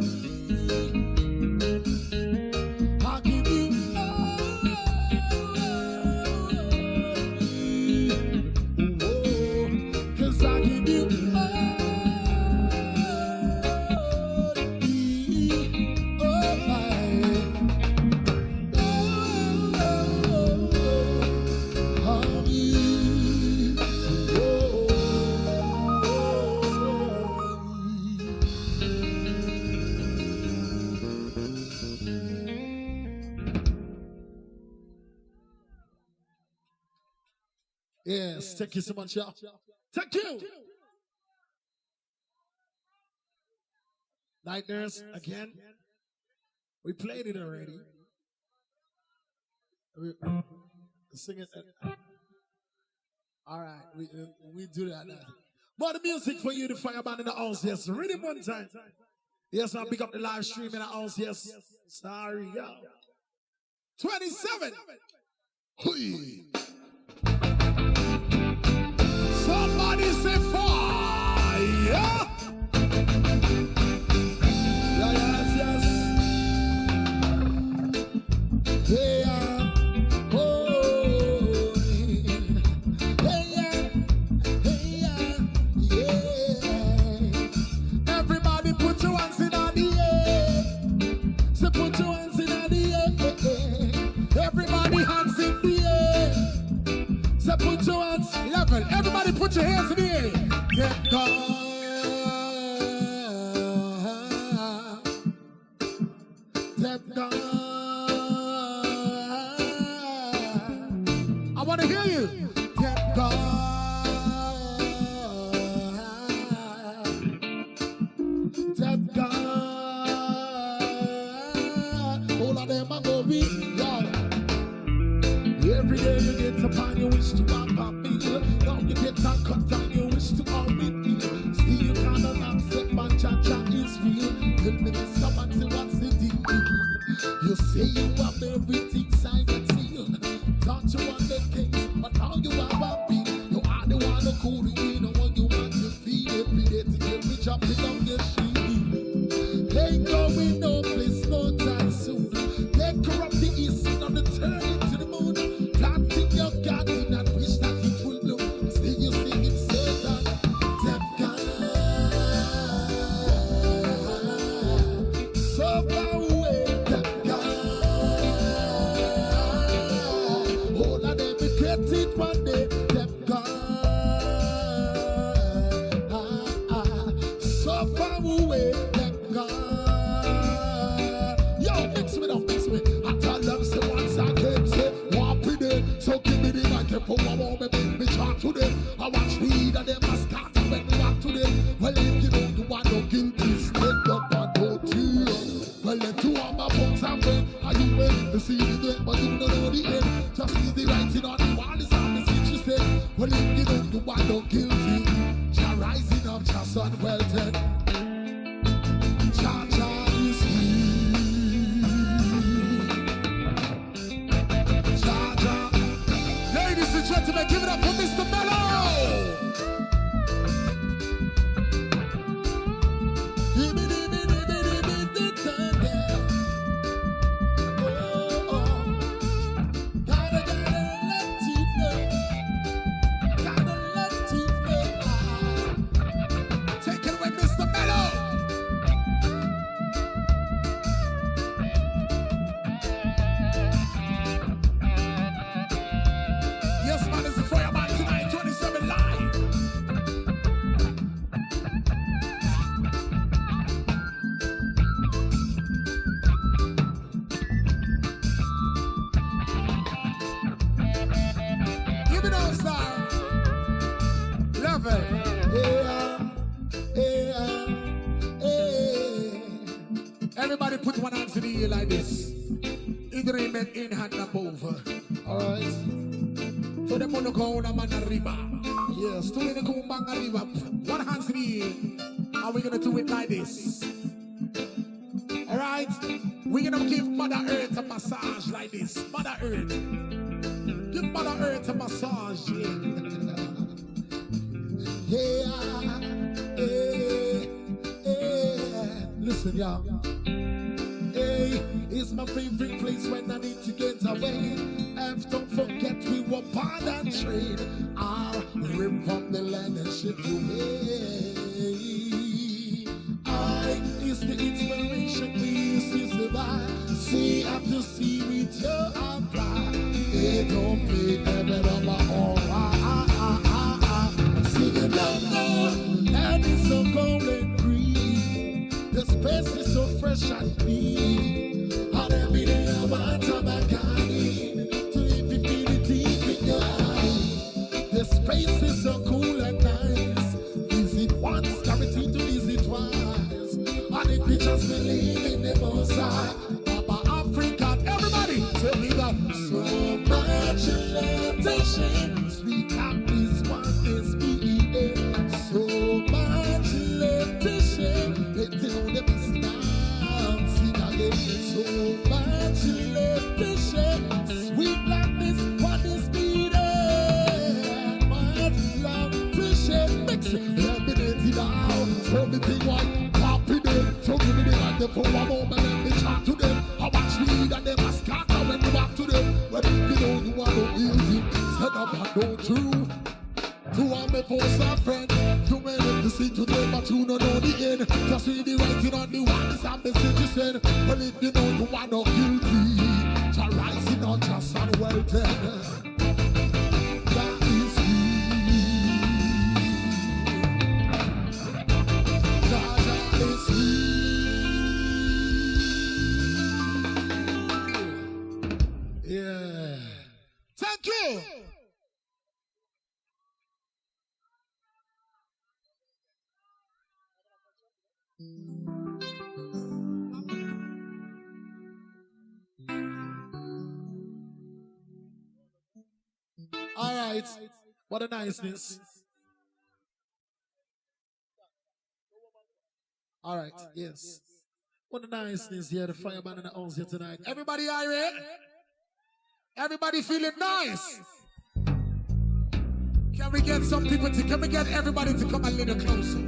me. I give you all me. Whoa, 'cause I give you all me. Oh, all me. Yes, thank you so much, y'all. Thank you. Night Nurse, again. We played it already. We sing it. All right, we do that now. More the music for you, the fireman in the house, yes. Read it one time. Yes, I'll pick up the live stream in the house, yes. Sorry, yo. 27. Hui. Somebody say fire. Yes. Yeah. Oh. Yeah. Everybody put your hands in the air. So put your hands in the air. Everybody hands in the air. So put your hands level. Everybody put your hands in the air. Get God. I want to hear you. Get God. chopping up the tree. Ain't going no place no time soon. They corrupt the east and the turn into the moon. Planting your garden and wish that it will bloom. Still you sing it certain. Them God. So far away, them God. All of them will get it one day, them God. So far away, them God. Yo, mix me up, mix me. I tell them, say once I came, say, walk with it. So give me the mic, for one moment, make me talk to them. I watch me that them a scat when we walk to them. Well, if you know you want no guilty, stand up and don't you. Well, let two of my folks and when are you in? You see the day, but you don't know the end. Just see the writing on the wall, is on the message you said. Well, if you know you want no guilty, Jah rising up, Jah sun well dead. Jah Jah is here. Jah Jah. Ladies and gentlemen, give it up for Mr. Mellow. Take it away, Mr. Mellow. Yes, man, it's the Fireman tonight, 27 live. Give it all, star. Level. Everybody put one hand to the ear like this. Agreement in hand above. Alright. So the mono go on a man arriba. Yes. Two in the kumbang arriba. One hand to the ear. And we're gonna do it like this. Alright? We're gonna give Mother Earth a massage like this. Mother Earth. Give Mother Earth a massage. Listen, y'all. Hey, it's my favorite place when I need to get away. And don't forget we were born and trade. I'll rip from the land and ship away. I is the inspiration we is the vibe. See after see with your eye. They don't play ever on my own. See you don't know, and it's so cold and green. The space is so fresh and clean. And every day I want to back in to live infinity in your eye. The space is so cool and nice. Visit once, guaranteed to visit twice. And if you just believe in the Most High, Papa African, everybody, tell me that. So much love to share. Speak up, this one is me. So much love to share. Let's do the business. Sing again. So much love to share. Sweet like this one is me. Much love to share. Mix it. Let me get it down. Show me thing one. Pop it in. So give me the light there for a moment. Let me talk to them. How much need and them a scatter when you walk to them. When you know you want to easy. Set up and don't you. To all my folks and friends, you may live to see today, but you don't know the end. Just read the writing on the wall, it's a message you send. Well, if you know you are not guilty, Jah rising on just and well dead. That is he. That is he. Yeah. Thank you. All right. What a niceness. All right. Yes. What a niceness here. The Fireman in the house here tonight. Everybody irate? Everybody feeling nice? Can we get some people to, can we get everybody to come a little closer?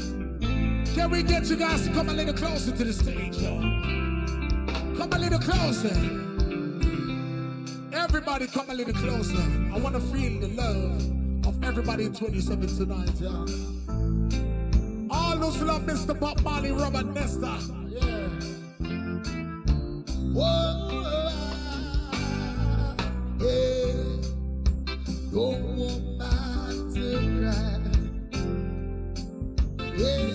Can we get you guys to come a little closer to the stage, yo? Come a little closer. Everybody come a little closer. I want to feel the love of everybody in 27 tonight, yeah. All those who love Mr. Bob Marley, Robert Nesta. Yeah. Whoa, yeah. Don't want back to cry. Yeah.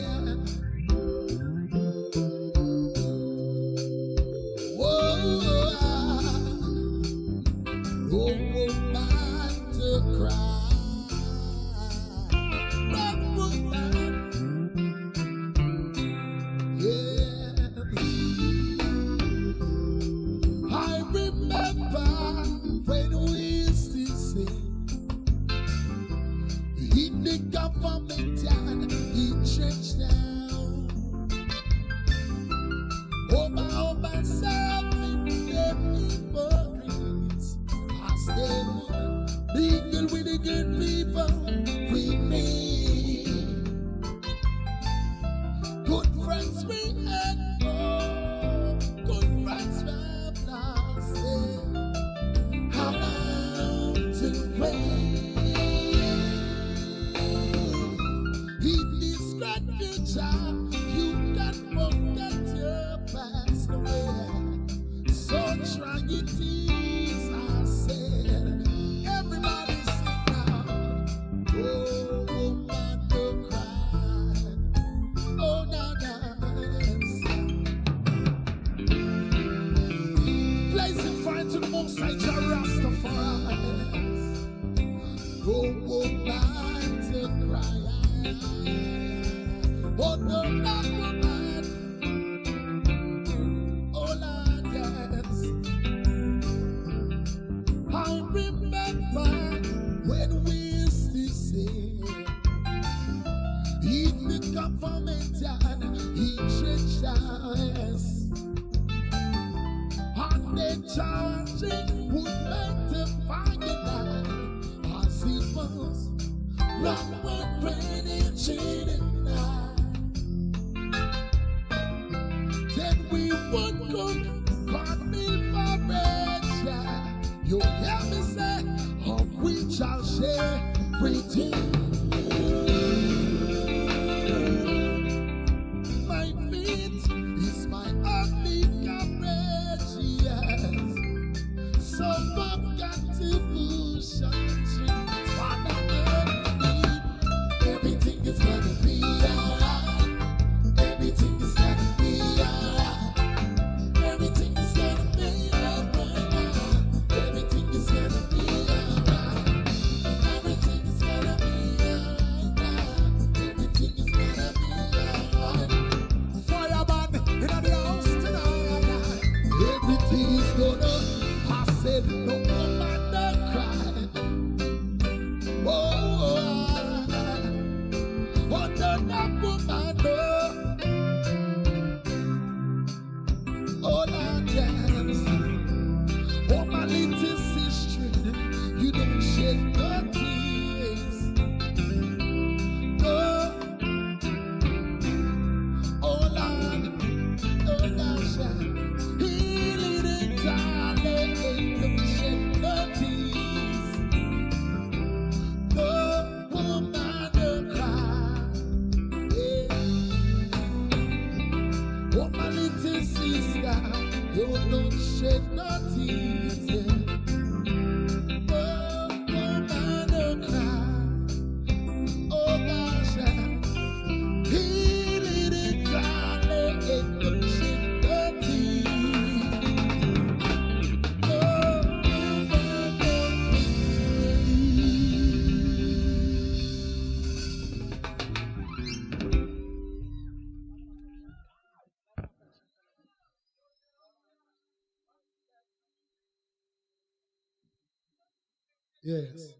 Yes.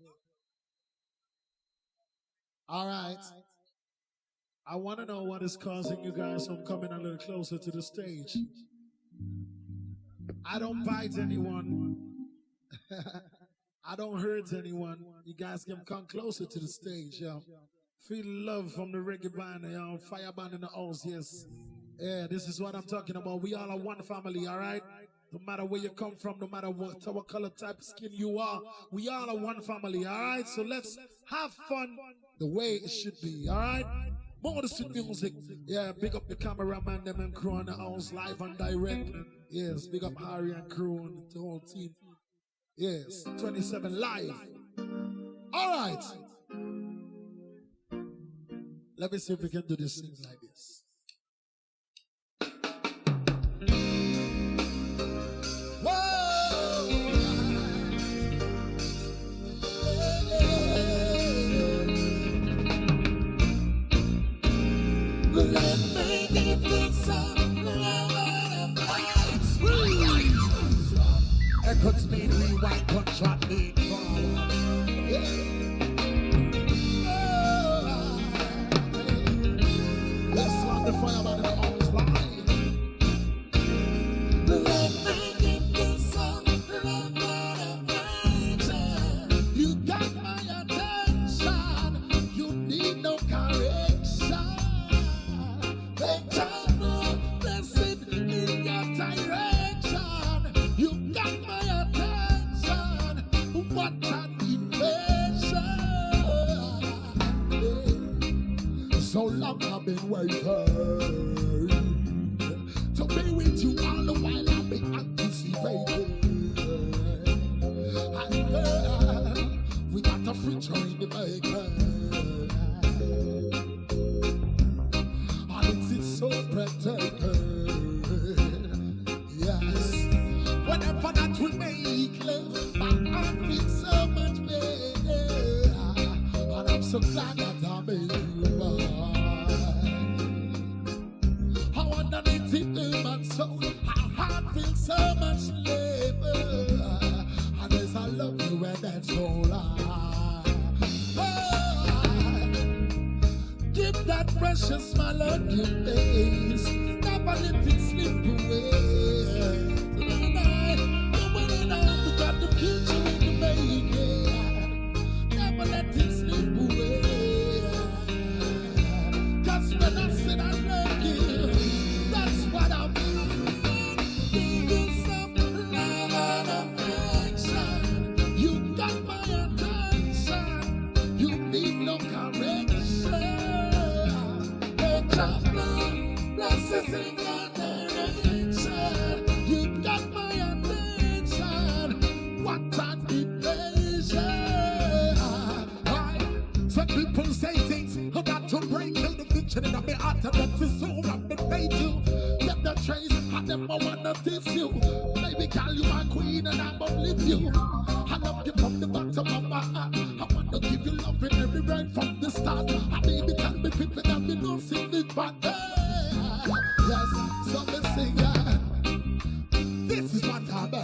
All right. I want to know what is causing you guys from coming a little closer to the stage. I don't bite anyone. I don't hurt anyone. You guys can come closer to the stage, yo. Feel love from the reggae band, fire band in the house, yes. Yeah, this is what I'm talking about. We all are one family, all right? No matter where you come from, no matter what color type of skin you are, we all are one family, all right? So let's have fun the way it should be, all right? More the music. Yeah, big up the cameraman, them and crew on the house, live and direct. Yes, big up Harry and crew and the whole team. Yes, 27 live. All right. Let me see if we can do this thing like this. Let me give you some love. Echoes mean rewind, gunshot mean forward. Let's love the fire by the house line. Let me give you some love. You got my attention. You need no correction. Blessed in your direction. You got my attention. What an invasion. So long I've been waiting to be with you all the while I've been anticipating. And girl, we got a future in the making. So breathtaking, yes. Whatever that will make love, my heart feels so much better, and I'm so glad that I made you mine. I want to live in human soul. My heart feels so much labor, and as I love you, and that's all give that precious smile on your face. Never let it slip away. Tonight, we got the future in the making. Never let it slip away. Cause when I said I love you, that's what I mean. Give you some love and affection. You got my attention. You need no correction. Blessings in your direction. You got my attention. What an invasion. Some people say things about to break till the vision in my heart, and that's the soul I've been made to. Get the trace, and them I wanna diss you. Baby, call you my queen, and I'm gonna live you. I love you from the bottom of my heart. I wanna give you love in every right from the start. I baby, tell me people that me no sing it, but yes, so me sing it. This is what I mean.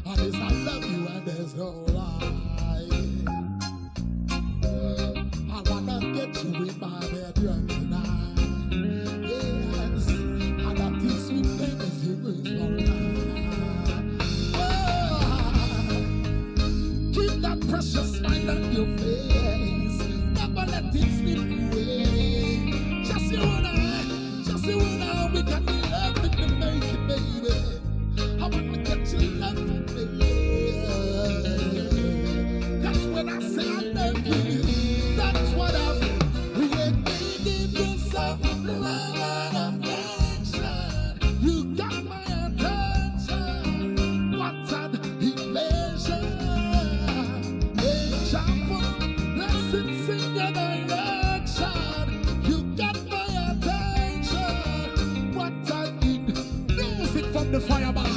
And it's I love you and there's no lie. I wanna get you in my bedroom tonight. Yes, and that is sweet thing is you is no lie. Keep that precious smile on your face. Never let it slip away. Just you and I, we got love in the making, baby. I want to get you love, baby. That's when I say I love you. That's what I'm. We ain't give you some love and affection. You got my attention. What an invasion. Blessings in your direction. You got my attention. What I need. Music from the fireman.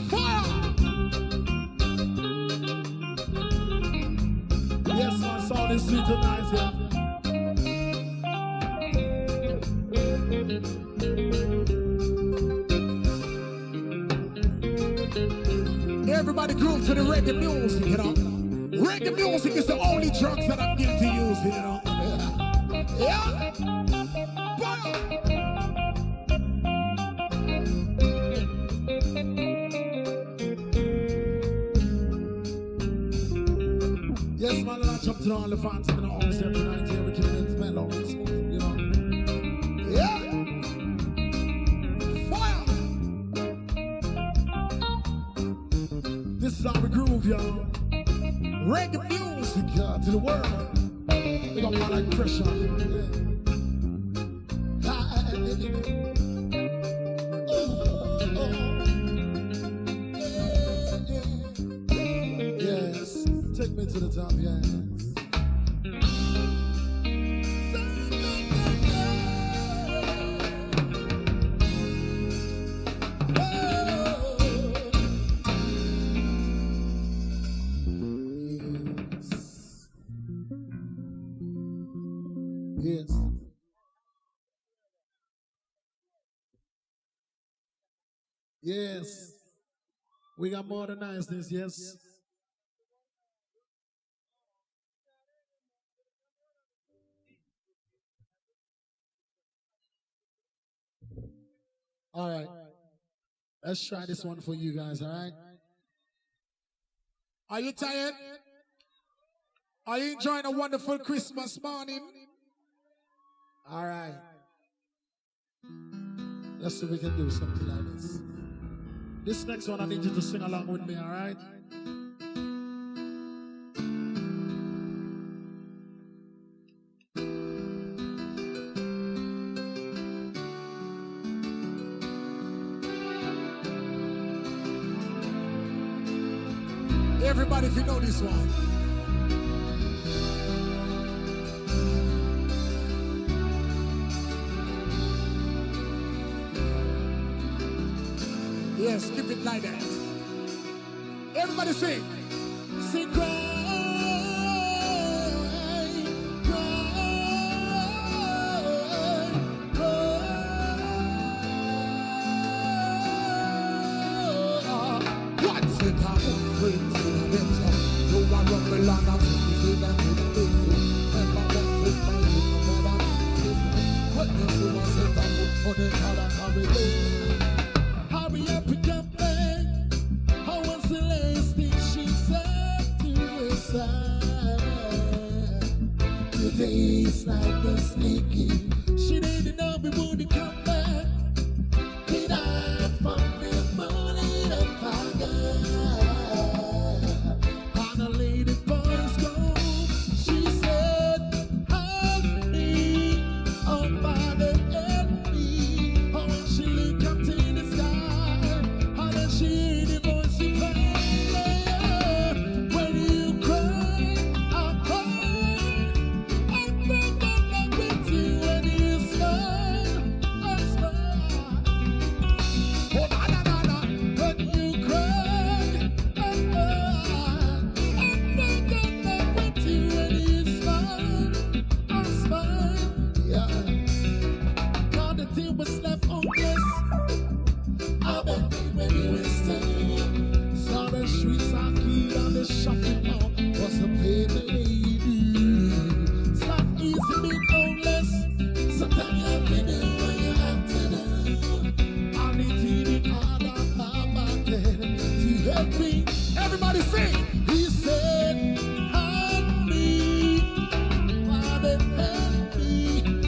Fire! Yes, my sound is sweet tonight, yeah. Everybody groove to the reggae music, you know. Reggae music is the only drugs that I'm guilty using, you know. Yeah. Fire. Yes, man, and I jump to all the fans in the house here tonight. Here we keep it mellow, smooth, you know. Yeah. Fire. This is how we groove, y'all. Reggae music, y'all, to the world. We got more like pressure. Yes, take me to the top, yes. Yes. Yes. We got more than niceness, yes. All right. Let's try this one for you guys, all right? Are you tired? Are you enjoying a wonderful Christmas morning? All right. Let's see if we can do something like this. This next one, I need you to sing along with me, all right? Everybody, if you know this one. Yes, keep it like that. Everybody sing. Sing, cry, cry, cry. What's it happening? Brings in a winter. No one rumble on a things in a winter. Never left with my little brother. When you see what's it happening for the color carry. Hurry up and come back. How was the last thing she said to her side? Today's like a sneaky. She didn't know we wouldn't come back. He died from the morning of fire. On a lady boy's go. She said, help me, oh Father, help me. Oh, when she looked up to the sky, how does she hear the voice of prayer? When you cry, I cry. I'm not with you. When you smile, I smile. Oh, na na na na. When you cry, I cry. I'm not with you. When you smile, I smile. Yeah. Now the thing was left hopeless. I bet when you were staying, saw the streets are keyed on the shopping mall. Was a paper lady. It's not easy being homeless. Sometimes you have to do what you have to do. I need to all of my to help me. Everybody sing. He said, help me, Father, help me.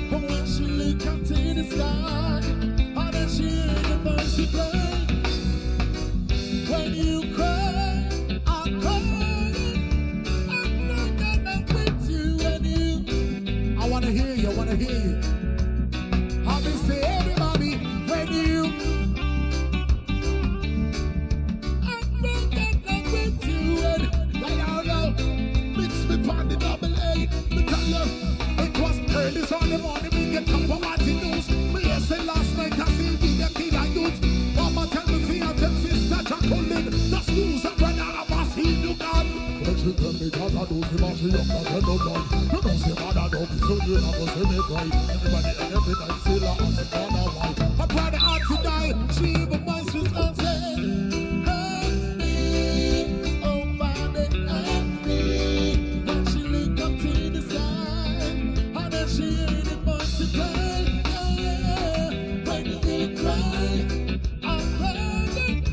But when she looked up to the sky, how did she hear the voice of prayer? When you cry, I cry. I'm not with you and you. I wanna hear you, I wanna hear you. How me say everybody when you. I'm not with you and right now, now. Mix me on the double A. Me tell you, it was early on the morning. We get up on the news. Me listen last night I see the killer youth. Mama tell me see her tell sister Jacqueline. That's news and brother I was he do God. When she tell me that I do see my she up not tell no God. You know see mother don't be so you never see me cry. Everybody and every night say la and say mother why. Her brother had to die. She even voice was answered. Help me, oh Father, help me. When she look up to the sky, how does appreciated, multiply. When you cry, I'm burning.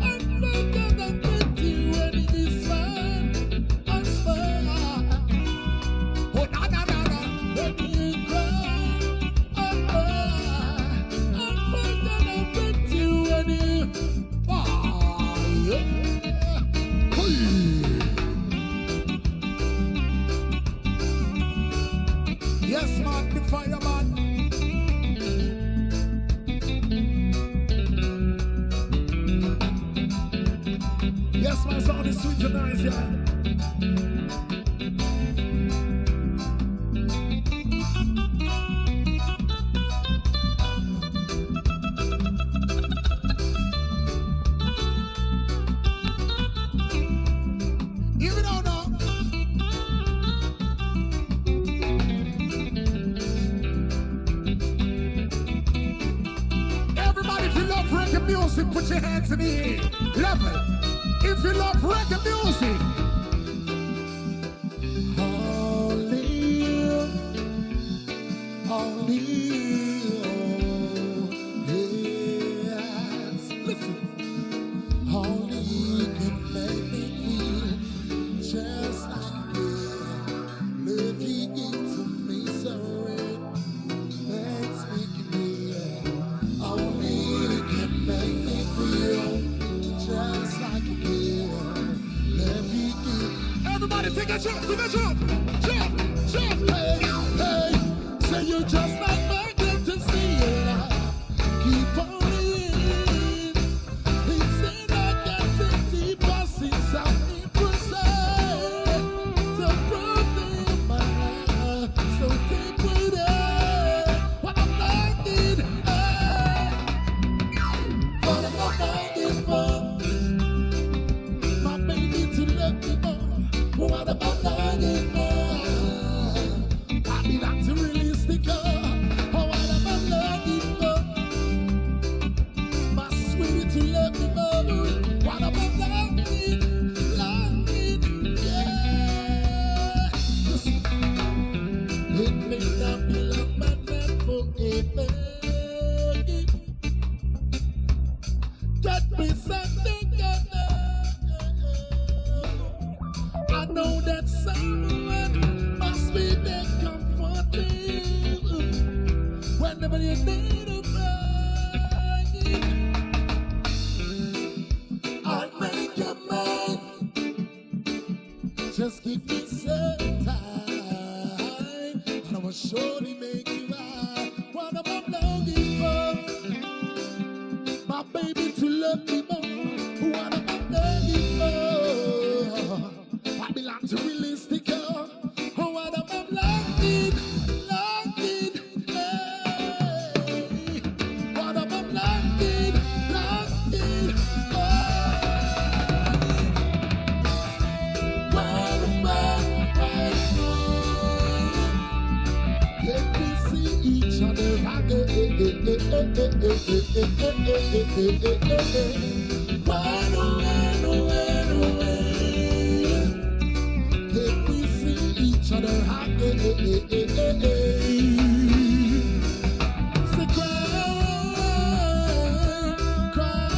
I'm broken and pretty when it is fine. I'm smile. Oh, na, na, na, na. When you cry, I'm broken and pretty when you fire. Yes, man, the fireman. Yes, my sound is sweet and nice, yeah. Even though now. Everybody, if you love reggae music, put your hands in the air. Level. If you love reggae music. Yes. Listen. Only you can make me feel just like you. Looking into me so it makes me feel. Only you can make me feel just like you. Looking into. Everybody take a jump, take a jump. Jump, jump. Hey, hey, say you just like my good to see it. Keep on in. He said I got to deep since I'm in prison. So prove my so take with it. What I'm longing, what I'm longing for. My baby to love me more. What am I longing for? I be back to release the car. Oh, what am I longing for? My sweetie to love me more. What am I longing, longing, yeah. Listen, it may not be love, but not forever. Get me something I know that someone must be there comforting whenever you need a friend. I'll make your mind. Just give me some time, and I will surely make you right. What am I longing for? My baby to love me more. What am I longing for? I belong to realistic. Oh, what am I longing, longing, hey. What am I longing, longing, oh. What am I longing? Can we see each other again? Can we see each other again? Say cry, cry,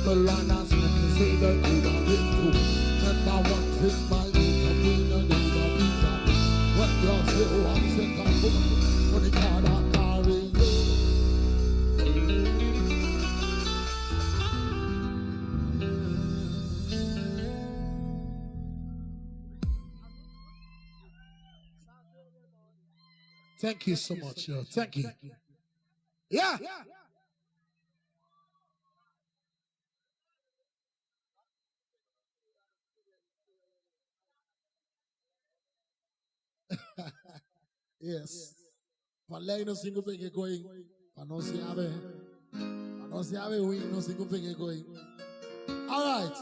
the line as you can see the good of it too. And I want this my little queen and the pizza. What you're still on second book for the card I carry. Thank you so much, yo. Thank you. Yeah. Yes. Palei no single penge going. Panos yabe. Panos yabe wing no single penge going. All right.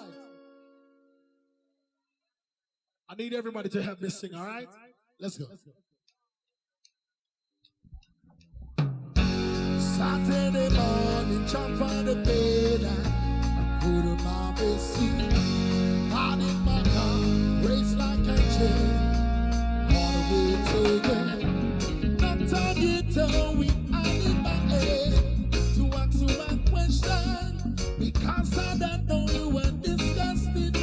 I need everybody to help me sing, all right? Let's go. Saturday morning, jump on the bed and put on my best seat. Hot in my car, race like a jet, all the way to the not on guitar, we all in my head to ask you a question, because I don't know you were disgusted,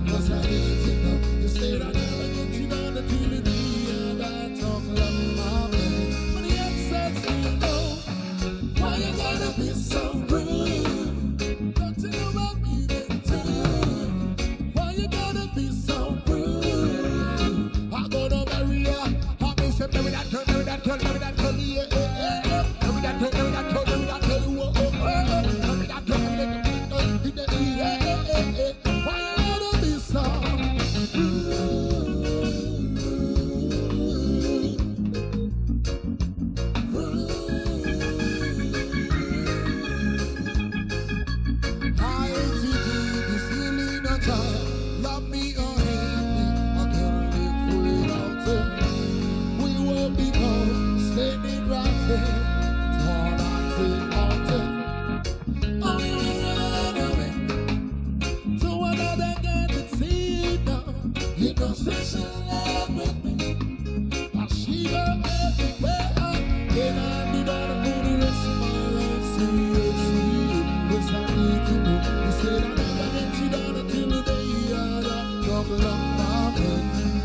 cause I need to know. You said I never get you down until the day I talk love my man. But the answer still no. Why you gotta be so rude? Don't you know about me then too? Why you gotta be so rude? I go to marry her. I may say marry that girl, marry that girl, marry that girl, yeah, yeah, yeah. Marry that girl, marry that girl, marry that girl, oh, oh, oh, oh. Marry that girl, marry that girl, yeah, yeah, yeah, yeah. Why you gotta be so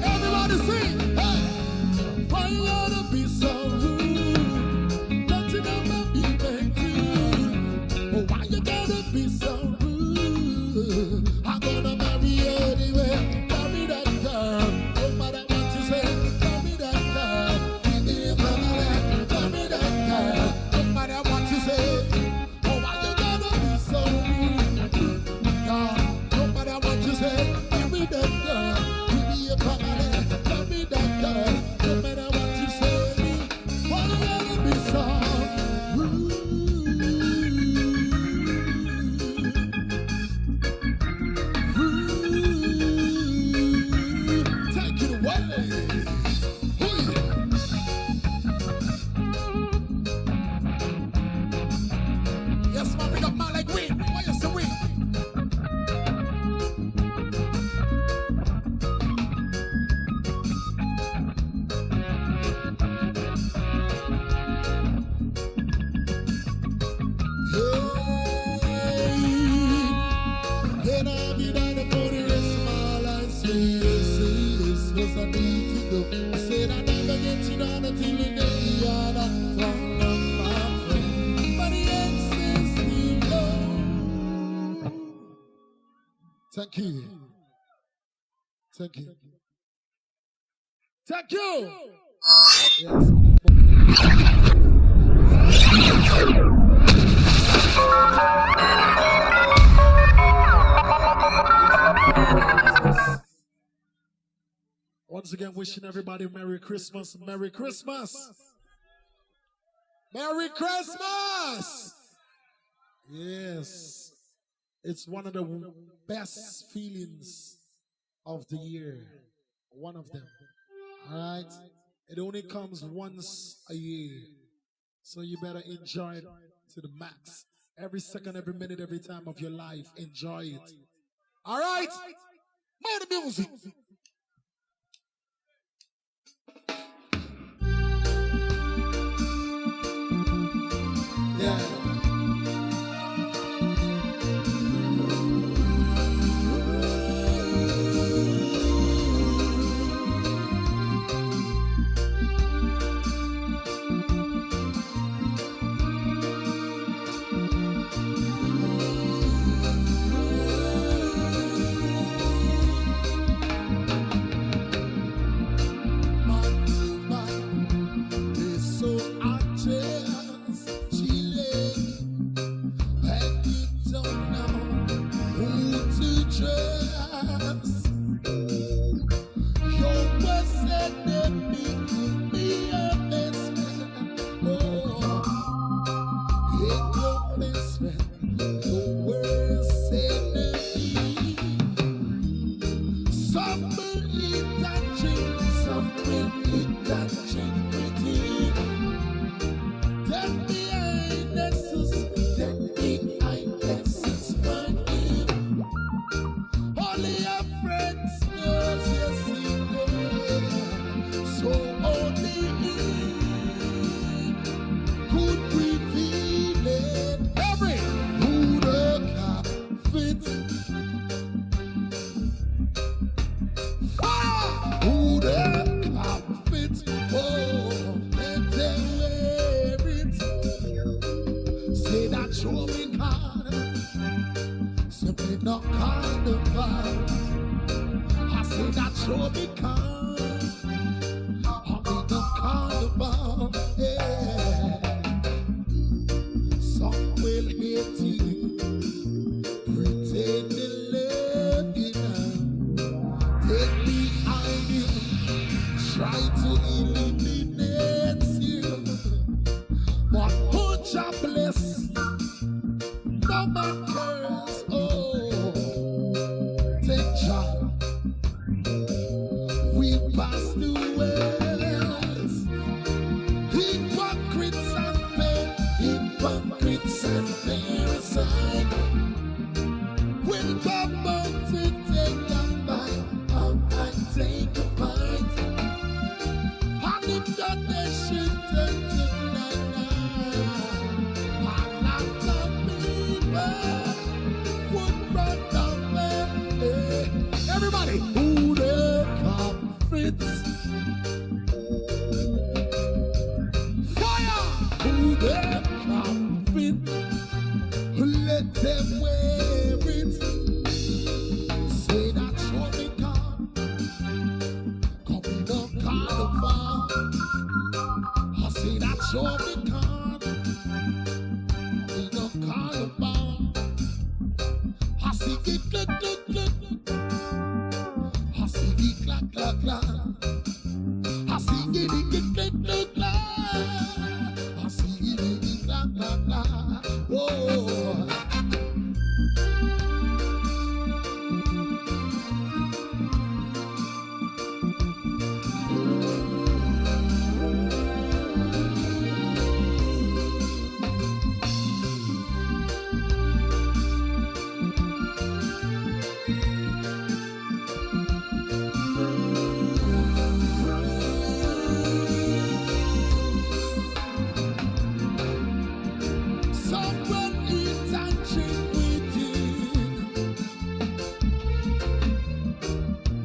everybody sing, hey! Why you gotta be so rude? Don't you know my people too? Oh, why you gotta be so rude? I'm gonna marry you anyway. Marry that girl. No matter what you say, marry that girl. Give me a permanent. Marry that girl. No matter what you say. Oh, why you gotta be so rude? Yeah. No matter what you say, marry that girl. Give me a permanent. Marry that girl. No matter what you say. Why you gotta be so rude? Take it away. Yes, man, pick up man like wind. Why you so weak? Then I'll be down for the rest of my life. Say yes, cause I need to go. I said I never get you down until the day you're not from my friend. But the answer is still no. Thank you. Thank you. Thank you. Yes. Once again, wishing everybody Merry Christmas, Merry Christmas, Merry Christmas. Yes, it's one of the best feelings of the year, one of them. All right, it only comes once a year, so you better enjoy it to the max. Every second, every minute, every time of your life, enjoy it. All right, more the music. Yeah. So anxious, Chile. Take behind Jesus, take behind Jesus, my name. Only your friends knows your secret. So only He could reveal it. Every who the fit. Fire! Who the fit. Oh, let them wear it. Say that you'll be kind. Simply not kind of vibe. I say that you'll be kind. I'll be not kind of vibe. Yeah. Some will hate you, pretend they love you now. Take behind you, try to eliminate you. But who jobless, no man cares. Oh, take job. We pass the ways. Hypocrites and parasite will come out to take a bite, and take a bite. And if that they should turn tonight, a lot of people would run away. Everybody. Who the confidence? Fire! Who the confidence? Let them wear it. Say that you're the God. Come in the carnival. I say that you're the God. Come in the carnival. I see it click, click, click. I see it clack, clack, clack. I see it click, click, click, clack. I see it clack, clack, clack. Whoa. Someone eat and drink with you.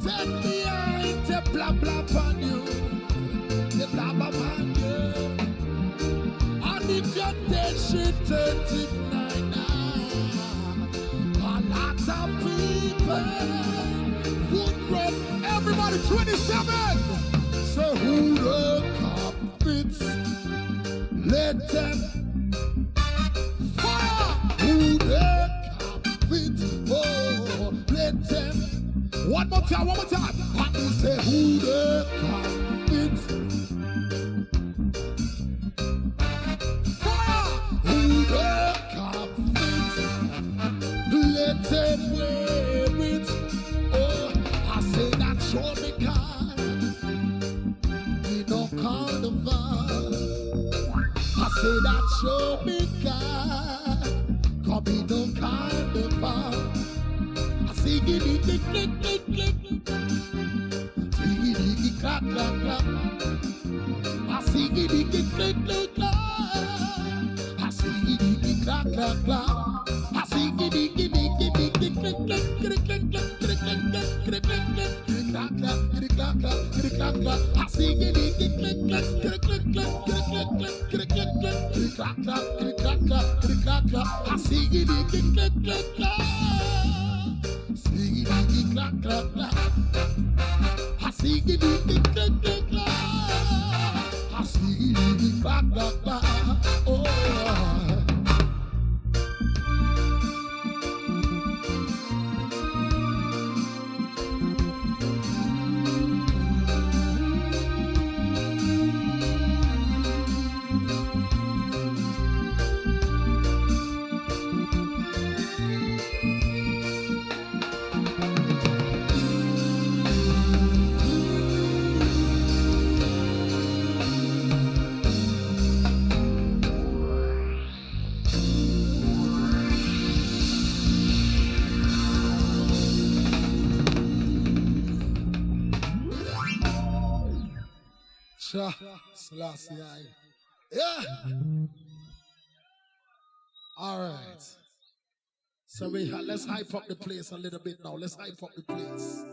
Take behind the blah blah on you. The blah blah on you. And if your day should turn to night, a lot of people would run. Everybody, 27. So who the confidence? Let them Fire! who the confidence? Oh, let them. One more time, one more time. And they say who the confidence? Fire! Who the confidence? Let them wear it. Oh, I say that you're the kind. We don't carnival. I say that you're the kind. Come we don't carnival. I see it click, click, click, click. See it clap, clap, clap. I see it click, click, click, clap. I see it clap, clap, clap. I see it click, click, click, click, click, click, click, click, click, click, click, click, clap, clap, clap, clap, clap, clap. I see it click, click, click, click, click, click, click, click, click, click, clap, clap, clap, clap, clap, clap. I see it click, click, click, clap. See it clap, clap, clap. I see it click, click, click, clap. I see it clap, clap, clap. Oh. Sure. Selassie. Yeah. All right. So let's hype up the place a little bit now. Let's hype up the place.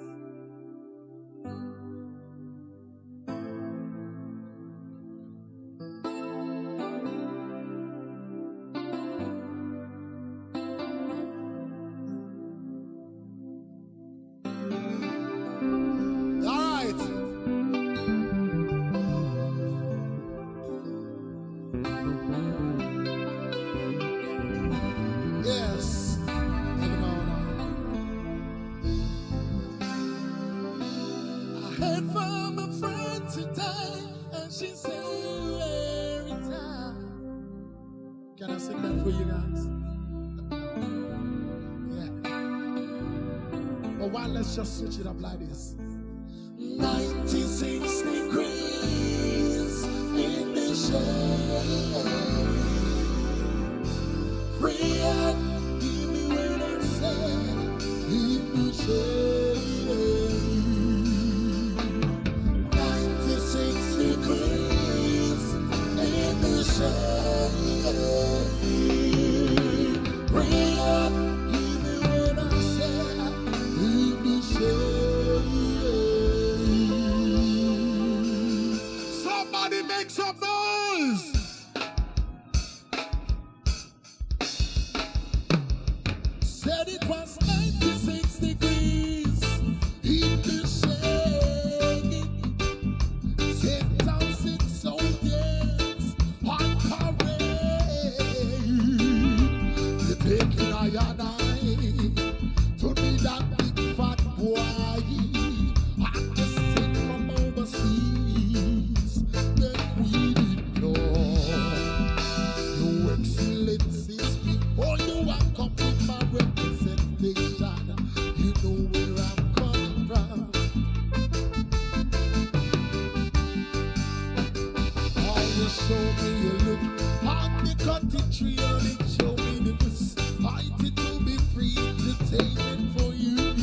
Can I sing that for you guys? Yeah. But why let's just switch it up like this. 96 degrees in the shade. Free and give me when I say in the shade. 96 degrees in the shade. Bring up, even when I say in the shade. Somebody make some noise. Said it was 96 degrees in the shade. 10,000 soldiers on parade. Taking I and I to be that big fat boy. I just sent from overseas that we did know. Your excellencies, before you walk up with my representation, you know where I'm coming from. All you show me you look on the cotton tree, and it show me this. Fighting to be free, entertainment for you.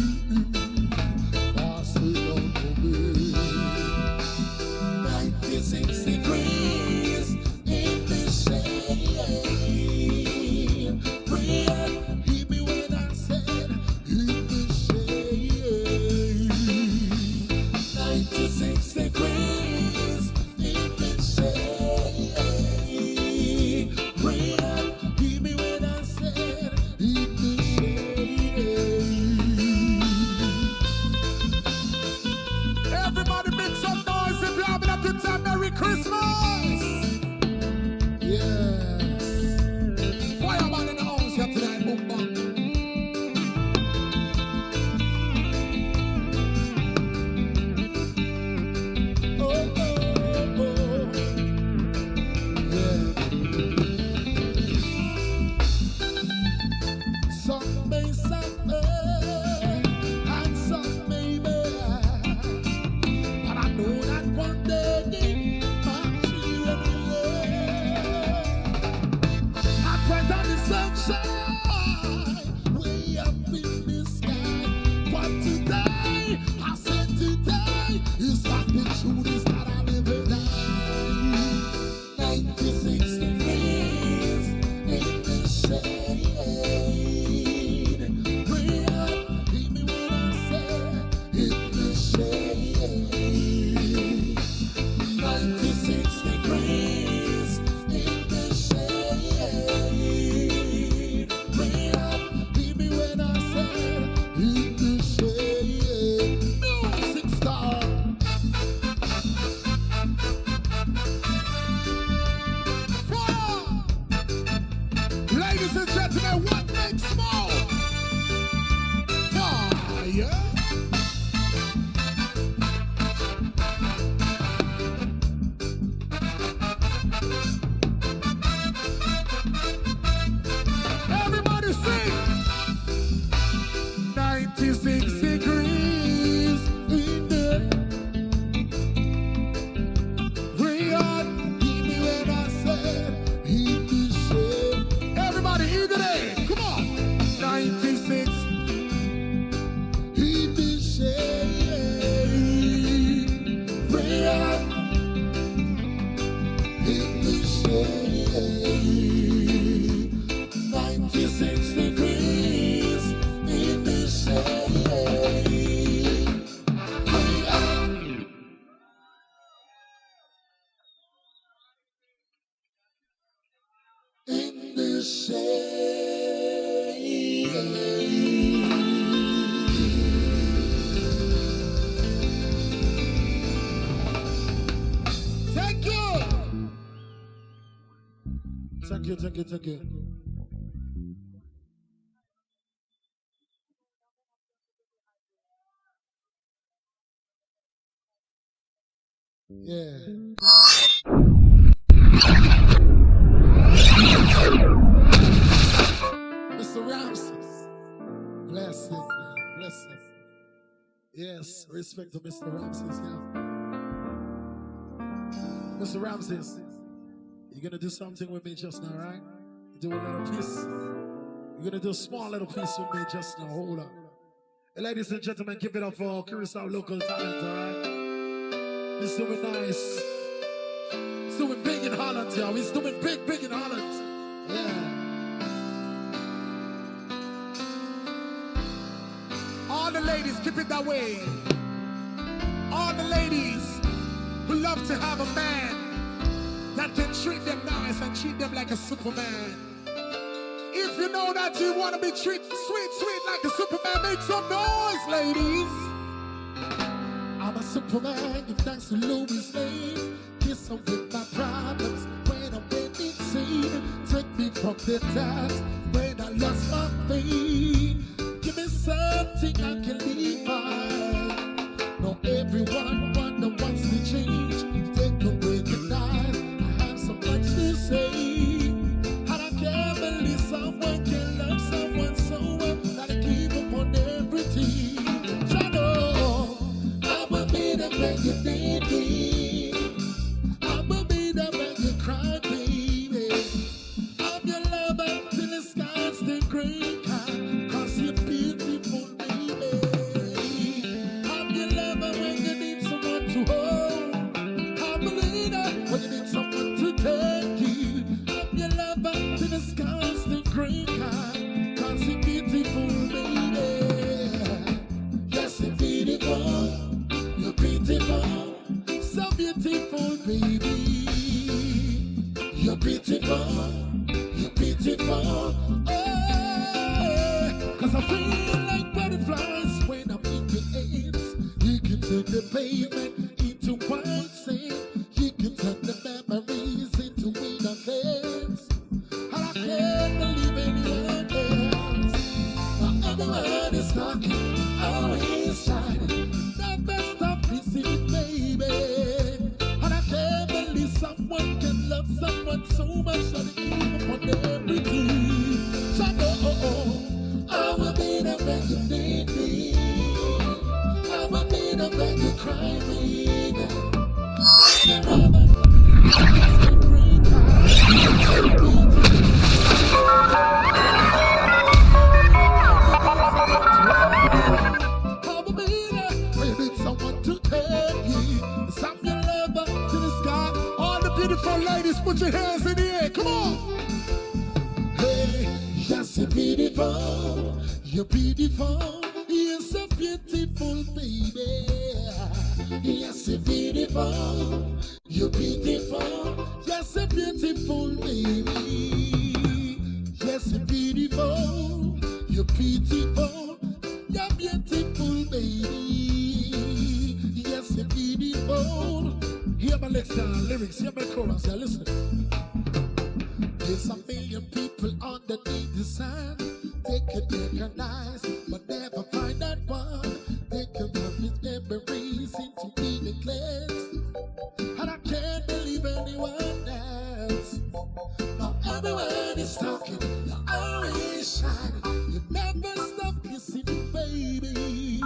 Pass it on to me. 96 degrees in the shade. Free and hear me when I said in the shade. 96 degrees in the shade. Free and hear me when I said in the shade. Everybody make some noise if you're having a good time. Merry Christmas! Yes. Fireman in the house here tonight, boom bang. Oh, oh, oh. Yeah. Some may suffer and some may bear, but I know that one day my children will learn. I pray on the sunshine way up in the sky, but today, I said today, is not the truth, is that I live and die. 96 degrees in the shade. Bring up, hear me when I say in the shade. 96 degrees in the shade. Bring up, hear me when I say in the shade. Music star. Fire! Ladies and gentlemen, what makes smoke? Fire! Everybody sing! 96 degrees in the Rion, hear me when I said in the shade. Everybody, eat it. Come to say. Thank you. Thank you, thank you, thank you. Yeah. Mr. Ramses. Blessing, man. Blessing. Yes, respect to Mr. Ramses, yeah. Mr. Ramses, you're gonna do something with me just now, right? Do a little piece. You're gonna do a small little piece with me just now. Hold up. Hey, ladies and gentlemen, give it up for Curacao local talent, alright? He's doing nice. He's doing big in Holland, y'all. He's doing big in Holland. Yeah. All the ladies, keep it that way. All the ladies who love to have a man that can treat them nice and treat them like a Superman. If you know that you want to be treated sweet like a Superman, make some noise, ladies. I'm a Superman, if thanks to Louis Lane. Kiss them with my problems when I'm in insane. Take me from the dance when I lost my faith. Give me something I can live by. Now everyone wonder what's the change. Take away the night, I have so much to say. And I can't believe someone can love someone so well that I give up on everything. Shadow, I will be there when you need me. I will be there when you cry, baby. I'm your lover till the skies stay gray. Cause you're beautiful, baby. I'm your lover when you need someone to hold. I'm a leader when you need someone to take you. I'm your lover till the skies stay gray. Cause you're beautiful, baby. Yes, you're beautiful. You're beautiful. So beautiful, baby. You're beautiful. You're beautiful. Oh, cause I feel like butterflies when I'm in your arms. You can turn the pavement into white sand. You can turn the memories into winter lands. And I can't believe anyone else. Now everyone is talking, always shining. Never stop listening, baby. And I can't believe someone can love someone so much that they give up on everything. Shadow, I will be there when you need me. I will be there when you cry, baby. I will be there when you need someone to tell you. I'm your lover to the sky. All the beautiful ladies, put your hands in the air. Come on. Hey, yes, you're beautiful. You're beautiful. You're so beautiful, baby. Yes, you're beautiful. You're beautiful. Yes, you're beautiful, baby. Yes, you're beautiful. You're beautiful. You're beautiful, baby. Yes, you're beautiful. Hear my lyrics, hear my chorus. Yeah, listen. There's a million people underneath the sun. They could recognize, but never find that one. They could rub his memories into meaningless. And I can't believe anyone else. Now everyone is talking, you're always shining. You never stop kissing me, baby.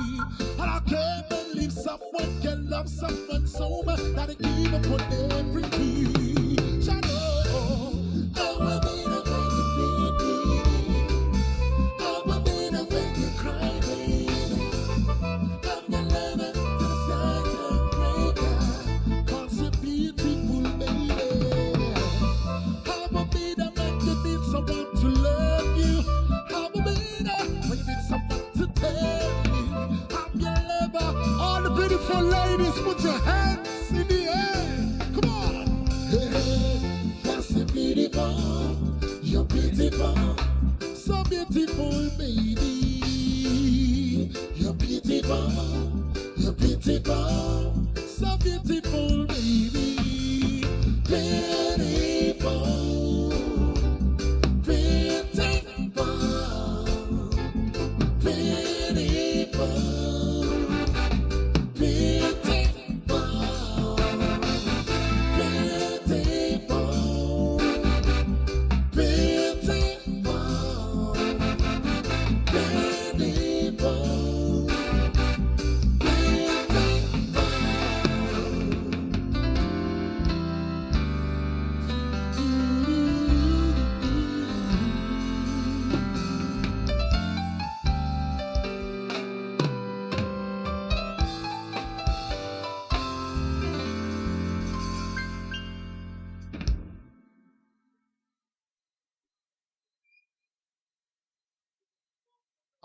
And I can't believe someone can love someone so much that they give up on everything. Shadow, I will be the way you need me. I will be the way you cry, baby. I'm your lover to the sky and breaker. Cause you're beautiful, baby. I will be the man you need someone to love you. I will be the when you need someone to tell you. I'm your lover. All the beautiful ladies, put your hands in the air. Come on.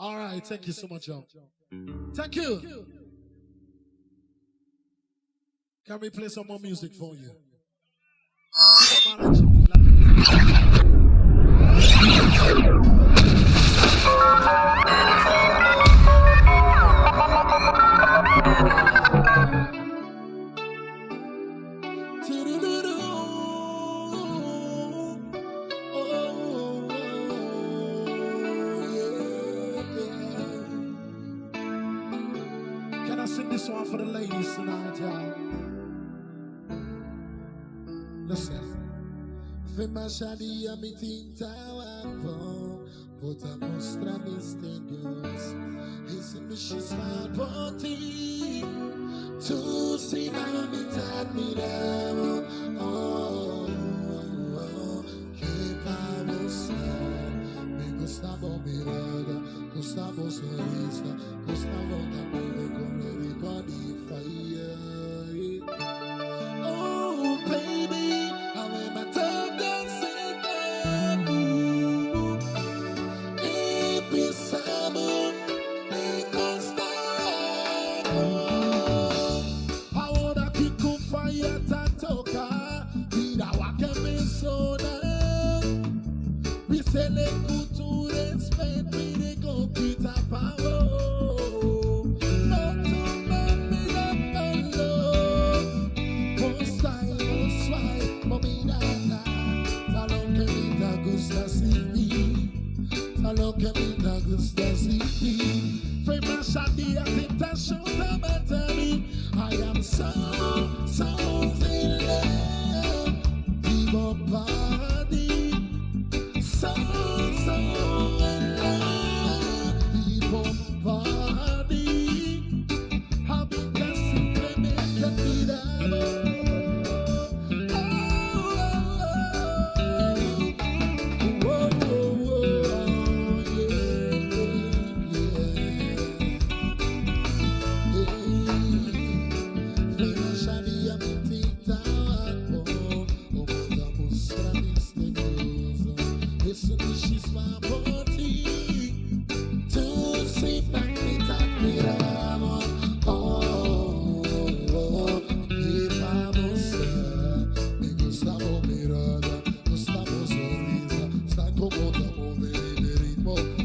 All right, thank you so much, y'all. Thank you. Can we play some more music for you? Can I sing this one for the ladies tonight, y'all? Listen. Fema shadia mi tinta wapo, pota mostra misterios. Esse me chisma poti, tu si na mi admiramo. Oh, que pavosa, me gustavo mirada, gustavo sorrisa, gustavo d'amore come ricordi fire. Oh, baby. Sele culture spend me de go pita pavo. No to me love. Postai oswai mominata. Talo que me da gusta sipi. Talo que me da gusta sipi. Fue más shadia tinta shota batami. I am so in love. Vivo body. So in love, people body. How we can simply make a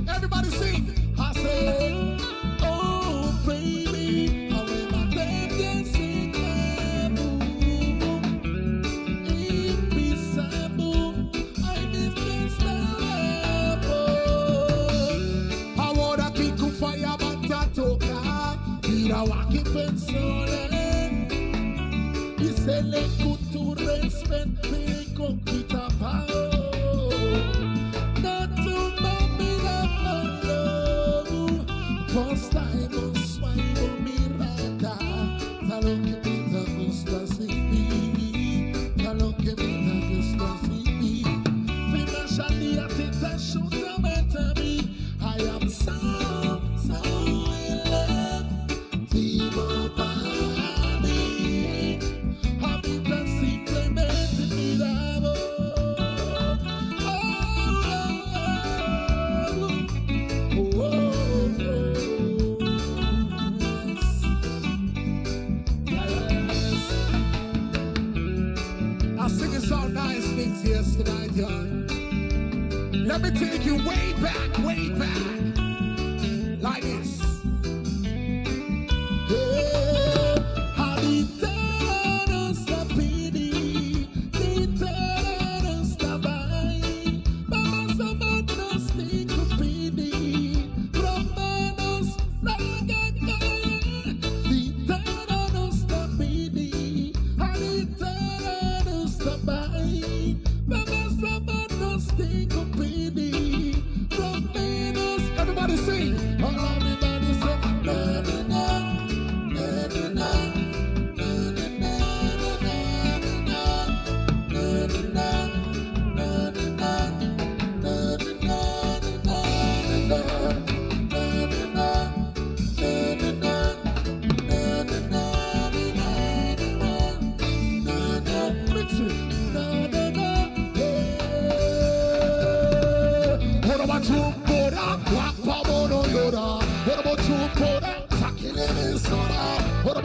everybody sing. I say, oh baby, I wear my dancing I miss this love. I wanna kick on fire, but I toka. Mira walking persone. Dice le culture spend me con kita pao. First time on smile mirada, talo que me da gusta sipi, talo que me da gusta sipi. Fema shadia tinta shota batami. I am so in love. Vivo body, happy that simplemente miravo. Yes, tonight, y'all. Let me take you way back, like this. Hey, how the turn stop pity, the turn stop by. Mama, someone no stick to pity. Romanos, naga kaya. The turn stop pity, how the turn stop by. Everybody sing. Everybody say, na na na, na na na, na na na na.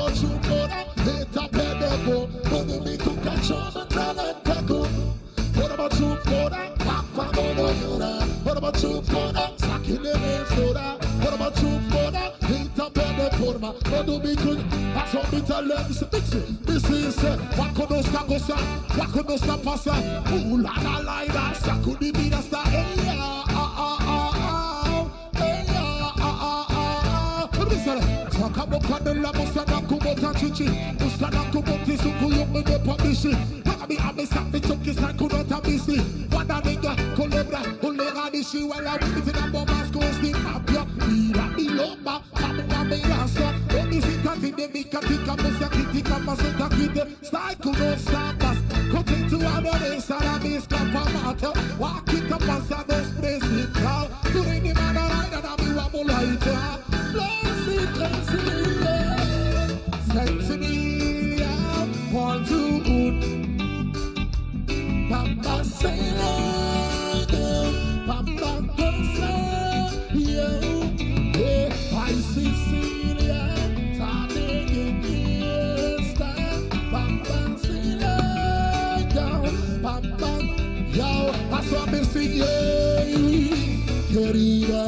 about you, brother? Hit up at the boat. Money me to catch on the talent tackle. What about you, brother? Papa, brother. What about you, brother? Sucking the main soda. What about you, brother? Hit up at the boat. What do me good? That's what me tell them. This is what could no stop us? What could no stop us? Ooh, la la la la. Sakudi be the star. Hey, Kabokadela Musana Kubota Chichi, Musana Kuboti Sukuyo de Pabishi, Wakabi Abisafi Chuki Sakuno Tabisi, Wadaniga, Colebra, Ulega Dishi, while I was in a bomb schools, the Papia, Ira, Iloba, Kabuka Mirasa, when is it at the Mikatika Musakitika Masakite, Saikuno Sambas, cutting to another Sarabis Kapamata, walking up on Sados President, doing the man right and I'm Wabulaita. Tanzania, one, two, Papa Sailor, Papa Cosa, yeah, I Sicilia, Tading in Fiesta, Papa Sailor, Papa, yo, that's what I'm singing, querida.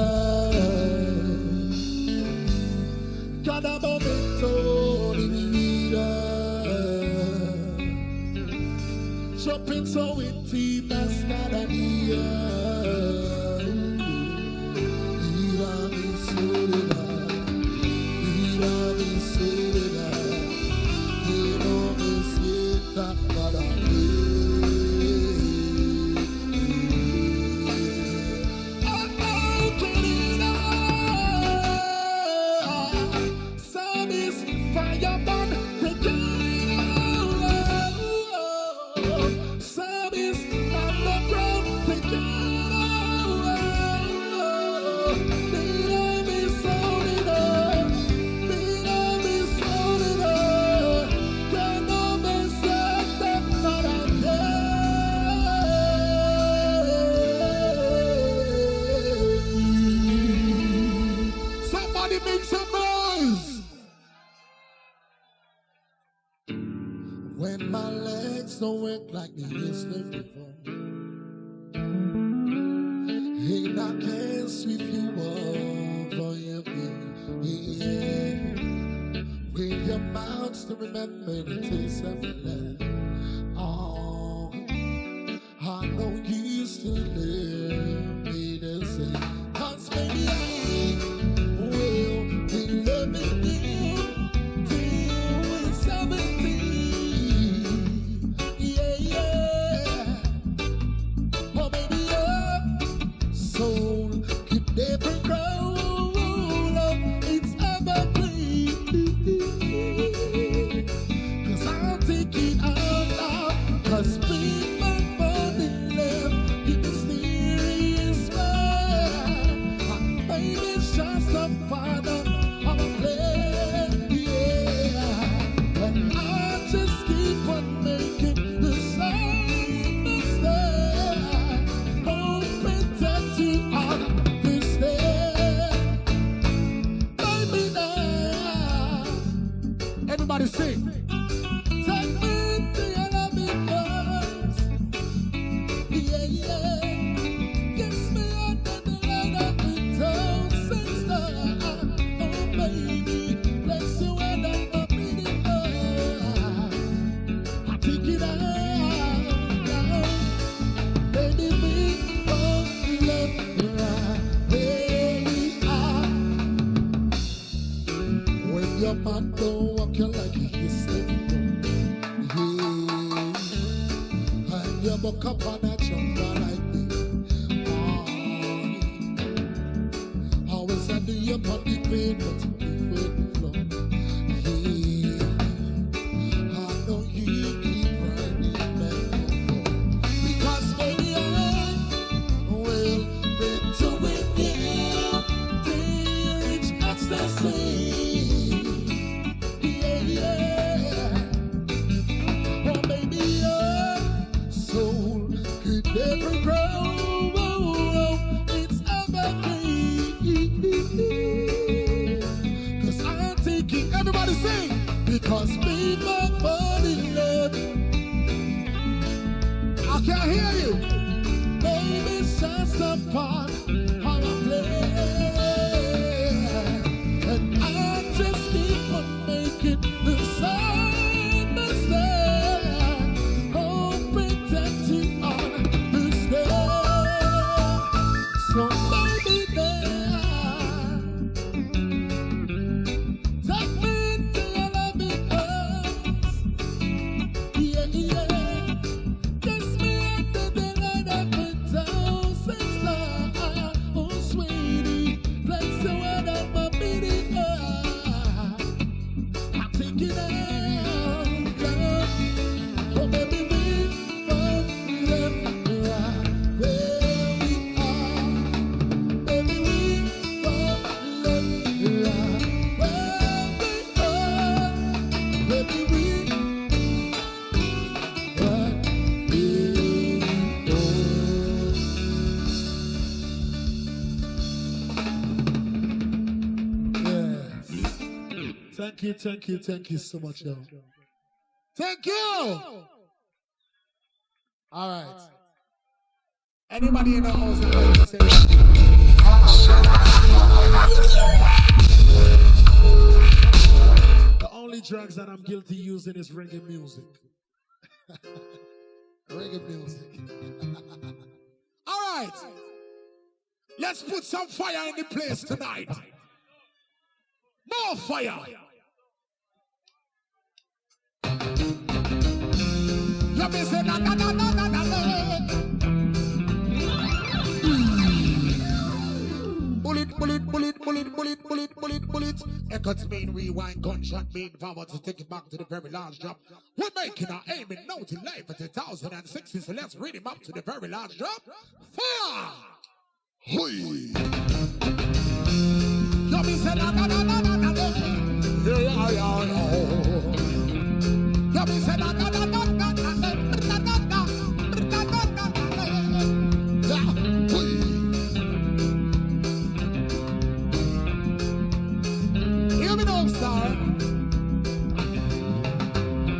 Cada momento de mi vida, yo pienso en ti más cada día. Mira mi soledad, que no me sienta para mí. When my legs don't work like they used to before, and I can't sweep you off for your feet, yeah. When your mouth to remember the taste of your love, oh, I know you used to live me the same, 'cause baby I will be loving you. Everybody sing. Take me to your loving arms. Yeah, yeah. Kiss me under the light of the thousand stars. Oh, baby, bless you and I'm a pretty boy. I take it out now. Baby, me oh, love right where we are. When your man don't walk you like he said, yeah. And you buck up on a jungle like me. Oh, always I do your body pain, but you prefer the flow. Yeah, I know you keep running back home. Because baby I will be doing you till you reach ecstasy. 'cause me my body love. I can't hear you. Baby, it's just a part how I play. And I just keep on making the same mistake. Oh, pretending on this day. So baby, there, take me to your loving arms. Yeah, yeah. Kiss me under the light of 1,000 stars. Oh, sweetie, place the word of my beating heart. I'm taking out, girl. Oh, baby, we both love right where we are. Baby, we both love right where we are. Baby, we right Yes. Thank you so much, y'all. Thank you. All right. Anybody in the house that wants to say The only drugs that I'm guilty using is reggae music. Reggae music. all right. Let's put some fire in the place tonight. More fire. You be say na na na na na na na. Bullet, bullet, bullet, bullet, bullet, bullet, bullet, bullet. Echoes mean rewind, gunshot mean forward to take it back to the very last drop. We're making our aim in note in life at 2060, so let's read him up to the very last drop. Fire! Hui. You be say na na na na na na. Yeah, yeah, yeah. You be say na na na na na na na na na na na na. Yeah. Hui. Hear me now, star.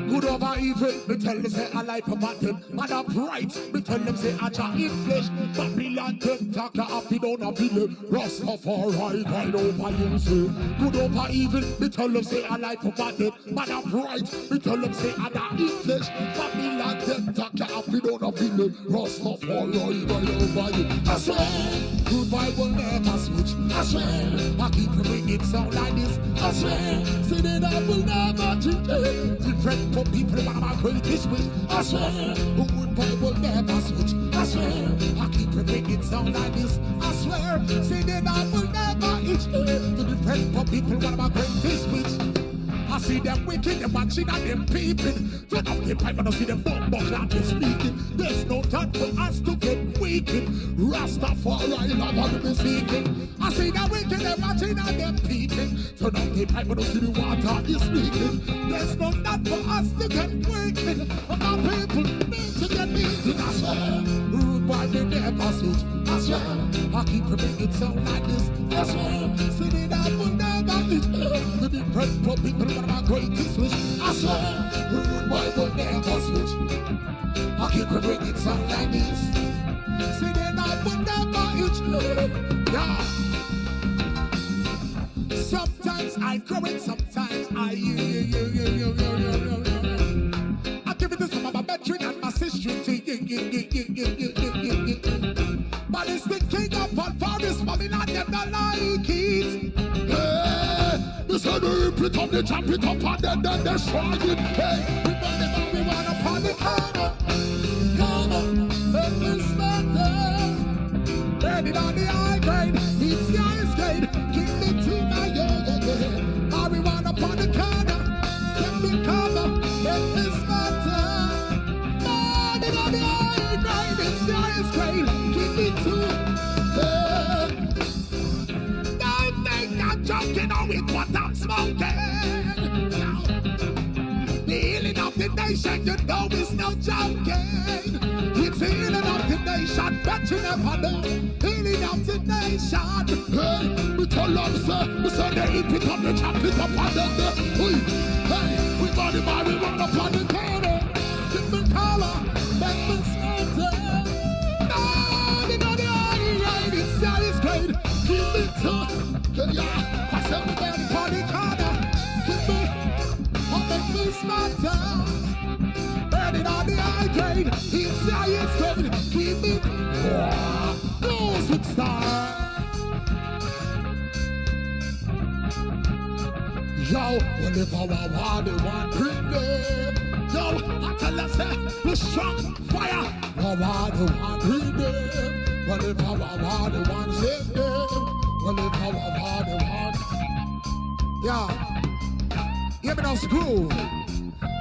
Good over evil, me tell them say I like a button. Man upright, me tell them say I try in flesh. Babylon tentacle up in on a villain. Rastafari right over you say. Good over evil, me tell them say I like a button. Man upright, me tell them say I die in flesh. Babylon tentacle up in on a villain. Rastafari right over you. I swear, good Bible never switch. I swear, I keep bringing sound like this. I swear, say that I will never change. Different for people that are greatest wish. I swear, good Bible never switch. I swear, I keep bringing sound like this. I swear, say that I will never itch. To different for people that are greatest wish. I see them wicked, them watching and them peeping. Turn off the pipe and I see them bump and they speaking. There's no time for us to get weakened. Rastafari love all the seeking. I see them wicked, them watching and them peeping. Turn off the pipe and I see the water is leaking. There's no time for us to get weakened. Our people need to get beaten. I swear, rude boy they never switch. I swear, I keep bringing sound like this. I swear, see that I will never itch. The different for people that are greatest wish. I swear, rude boy will never switch. I keep bringing sound like this. See that I will never itch. Yeah. Sometimes I grow it, sometimes I I give it to some of my veteran and my sister. But it's the king of all forests, mommy, not them not like it. Hey, the son of it up, they jump it up and then destroy it. Hey, We want upon the corner, let me smack them. Burning on the high grade, it's the ice grade. Keep the team my yoga. We want upon the corner, let me cover, let me smack them. Burning on the high grade, it's the ice grade. Keep it to don't think I'm joking or with what I'm smoking. The healing of the nation, you know it's no joking. It's the healing of the nation, but you never know. Healing of the nation. hey, we tell them, sir, we say they pick up the chop it up and then hey, We body, body, run up on the corner. Keep me color, make me smarter. Body, body, right, it's that is great. Keep me tough, yeah. I said me body, body, corner. Keep me, make me smarter. Burning on the high grade, it's that is great. Keep me, music star. Yo, well if I want the one bring them. Yo, I tell them say, we strong fire. I want the one bring them. Well if I want the one save them. Well if I want the one. Yeah, give me no screw.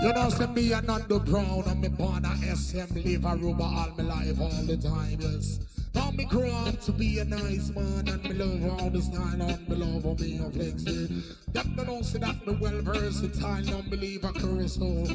You know, say me and underground, and me born a SM, live a rumor all my life, all the time, yes. Now me grow up to be a nice man, and me love all the style, and me love how me a flex it. Them don't say that me well versatile, don't believe I curse so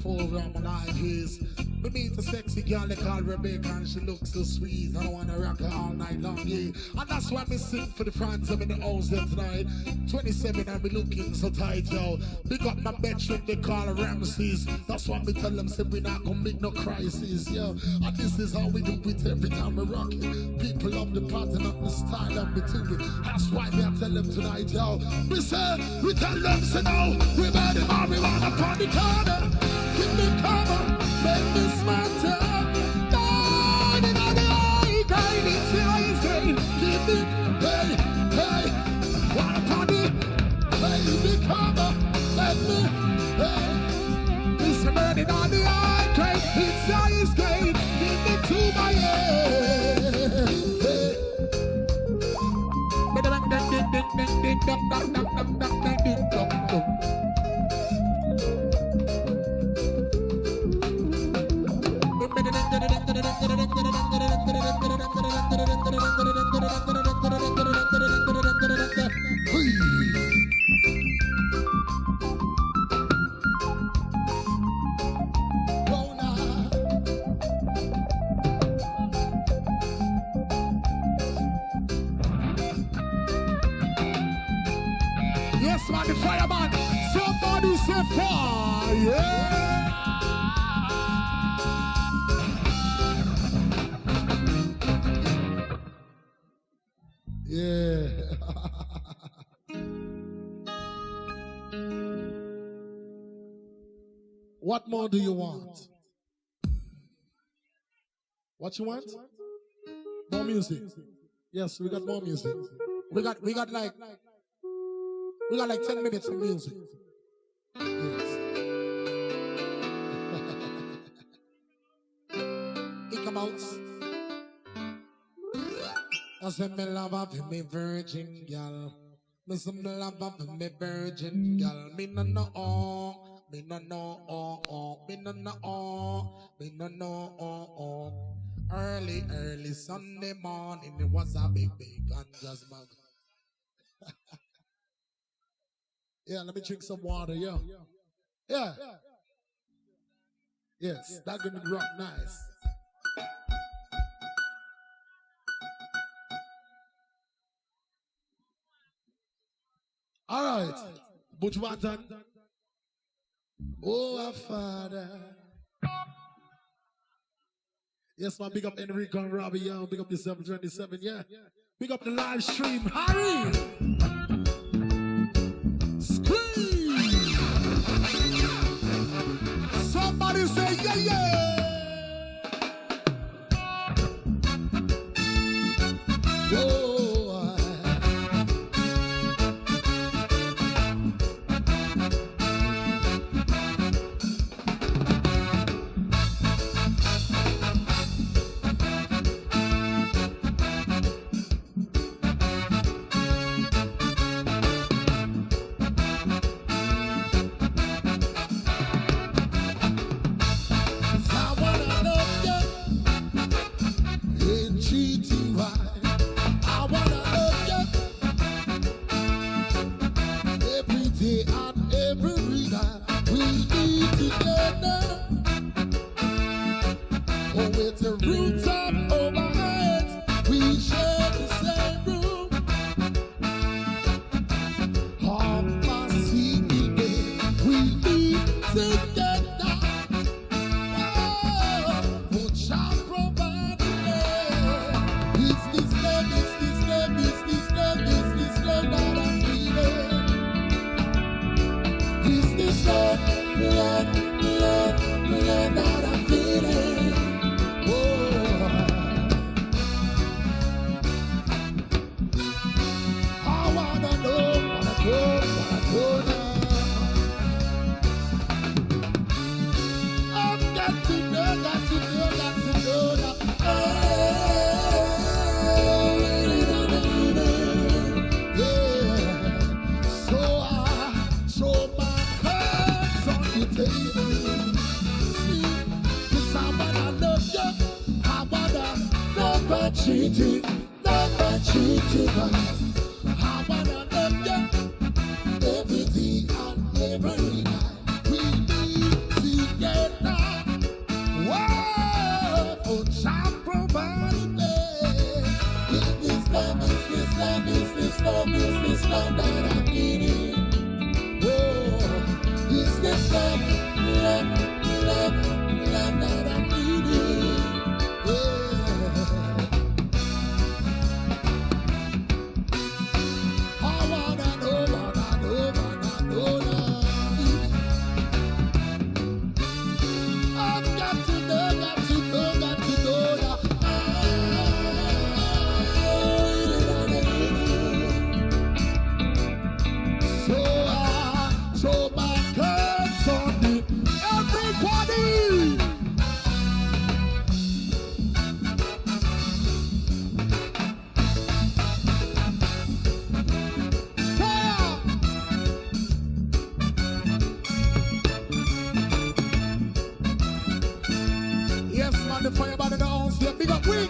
full of my life is. Me meet a sexy girl they call Rebecca, and she looks so sweet, I wanna rock her all night long, yeah. And that's why me sing for the fans I'm in the house there tonight. 27 and me looking so tight, yo. Big up my bedroom they call Ramses. That's why me tell them say we not gonna make no crisis, yo. And this is how we do it every time we rock it. People love the pattern of the style of the thinking. That's why me I tell them tonight, yo. We say, we tell them say no. We made it marijuana upon the corner. Keep me cover, make me smarter. Down in the eye, guide it till I stay. Keep me, hey, hey. One upon it, make me cover, let me, hey. It's burning on the eye, great. It's ice great. Give me to my head. Yes, man, the fireman. Somebody say fire. Yeah. What more do you want? What you want? More music. Yes, we got more music. We got like 10 minutes of music. Yes. He come out. I said me love of me virgin girl. Me some love of me virgin girl. Me no know. Me no know. Me no know. Me no know. Early Sunday morning, it was a big ganja smoke. Yeah, let me drink some water, yeah. Yeah. Yes, that's gonna rock nice. All right, Butch Banton. Oh, our Father. Yes, man, big up Enrico and Robbie, yeah. Big up the 727, yeah. Big up the live stream, Harry. Scream. Somebody say, yeah, yeah. Whoa. treating, never treat you right. How about I everything and every night we be together. Whoa, oh, shall provide it. This love, is this love, is this love, is this love that I'm needing. Whoa, is this love, love that I'm needing. The fire burning the house, yeah, big up, wing.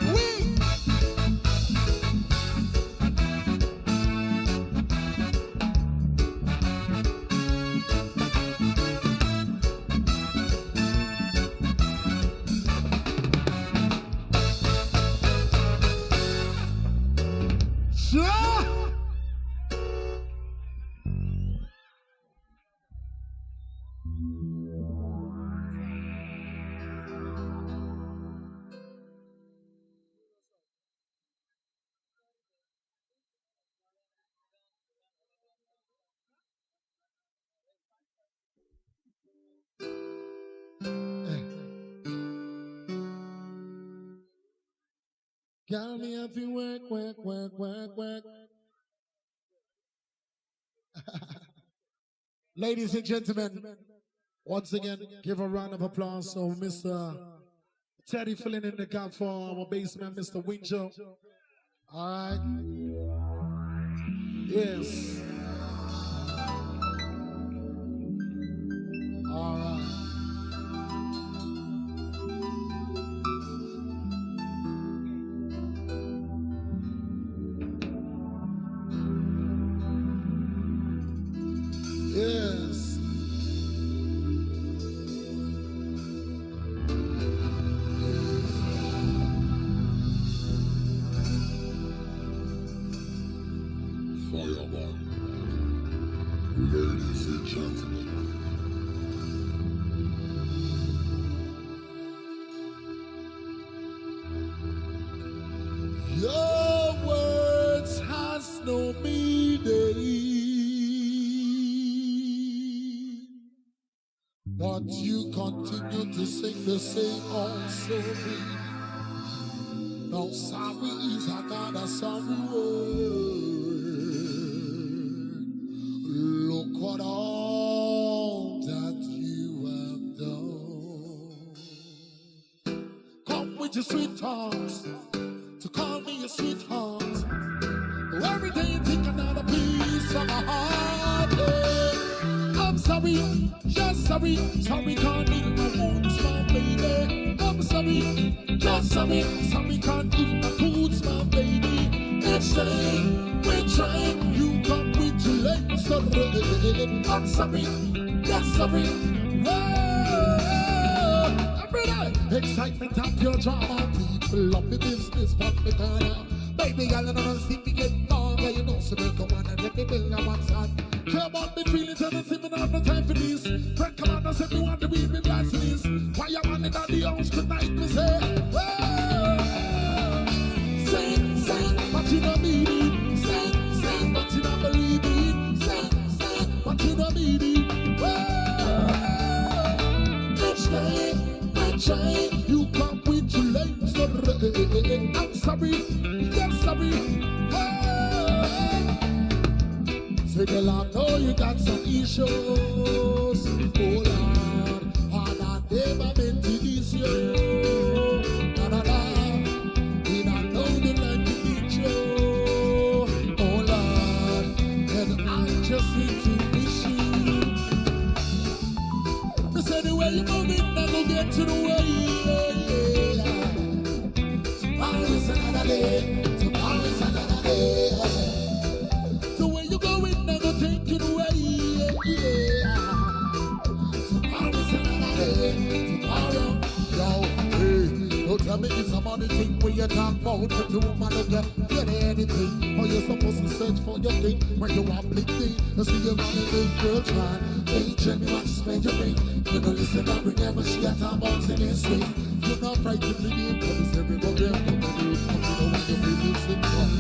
Sure. Got me have to work. Ladies and gentlemen, Once again, give a round of applause to Mr. Teddy filling in the gap for our bassman, Mr. Winjo. All right. Yes. All right. Yes. Fireman, ladies and gentlemen, Your words has no meaning, but you continue to sing the same old story. No sorry is a God a sorry word. Look what all that you have done. Come with your sweet talks to call me your sweetheart. Every day you take another piece of my heart. Yeah. I'm sorry, just sorry, can't eat my wounds, my baby. I'm sorry, just sorry, can't eat my foods, my baby. Each day we try, you come with your legs so red. I'm sorry, just sorry. Every day, excitement of your drama, people love the business, but me corner. Baby girl, I don't see me get down, but you know, so make a one and let me build a one side. Care about me feelings and I see me not no time for this. Friend come on and say me want to be me blast for this. Why you want it at the house tonight, me say, sing, but you don't mean it. Sing, but you don't believe it. Sing, but you don't mean it. Each day, I try, you come with your legs so red. I'm sorry, yes, sorry. Say, girl, I know you got some issues. Oh, Lord, and I never meant to diss you. Da-da-da. And I know they like to beat you. Oh, Lord, and I just need to wish you. They say the way you move it, I go get to the way. Tomorrow is another day. anything when you talk about but you woman look get anything. Or you're supposed to search for your thing when you want big thing. You see your money big girl try. Hey, tell me what you spend your ring. You know listen and remember she got time bouncing in swing. You're not frightened to do because everybody else will do it. You know when you really sing song.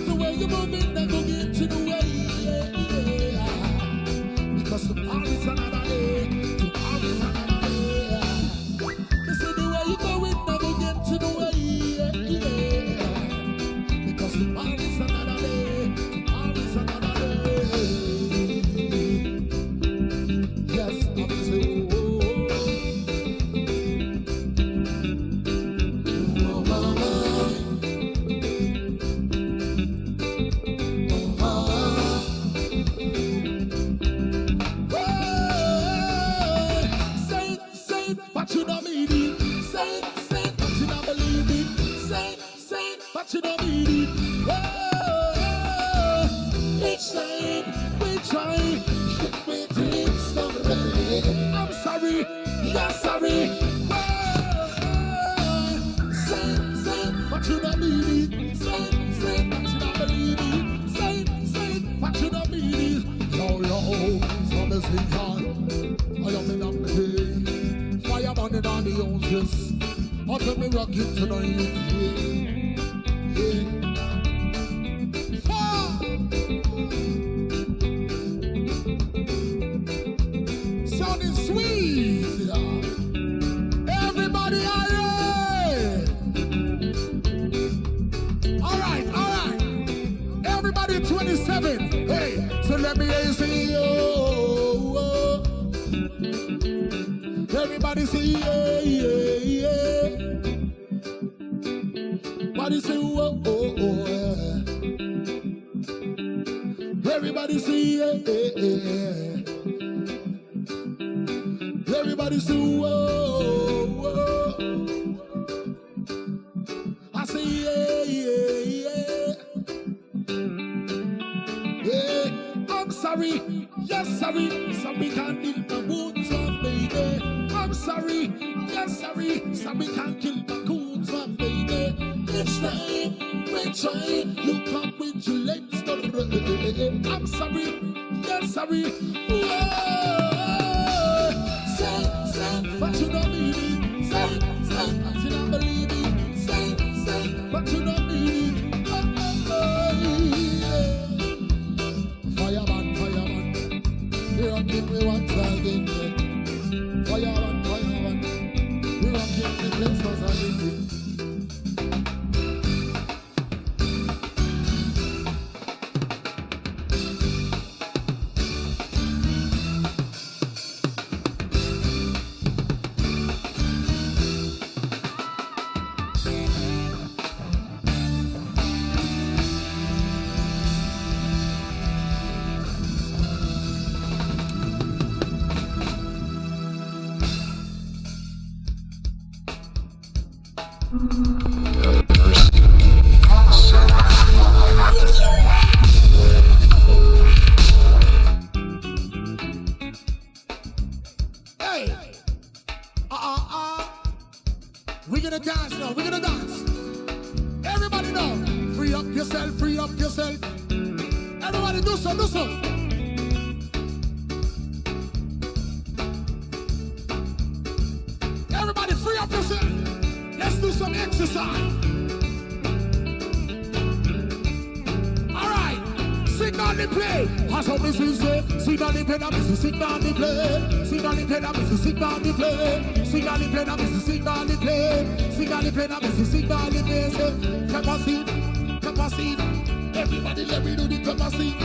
The way you move it, that go get to the way. Because tomorrow's another day. Tomorrow's another day. You see the way you go it, that go get to the way. Because tomorrow's another day. Tomorrow's another day. Yes, I'm saying. But you don't mean it. Say it, but you don't believe it. Say it, but you don't mean it. Oh, each time we try, we dream somebody. I'm sorry, you're sorry. Oh, say it, but you don't mean it. Say it, but you don't believe it. Say it, but you don't mean it. Yo, so me sing on. I am in a fire burning on the houses. How can we rock it tonight? Yeah. Sounding sweet. Yeah. Everybody, all right. All right. Everybody 27. Hey, so let me hear you say, yo. Everybody say yeah, yeah, yeah. Everybody say whoa, oh, oh, yeah. Everybody say yeah, yeah, yeah. Everybody say whoa, whoa. I say yeah, yeah, yeah. Yeah, I'm sorry, yes, sorry. Sorry can't deal my wounds off, baby. I'm sorry, yes, sorry. Sorry can't kill my goons off, baby. Each time we try, you come with your legs. I'm sorry, yes, sorry. Whoa. Say, but you don't mean it. Say, but you don't believe it. Say, but you don't mean it. Fireman. Here give me one again. Fireman. We won't give the place for again. We're gonna dance now, we're gonna dance. Everybody now, free up yourself. Everybody do so. Everybody free up yourself. Let's do some exercise. Alright, signal the play. As how me say, signal the play, now me say signal the play. Signal the play, now me say signal the play. Signal the play, now me say signal the play. Signal the play, now me say signal the play. Pepper seed. Everybody let me do the pepper seed.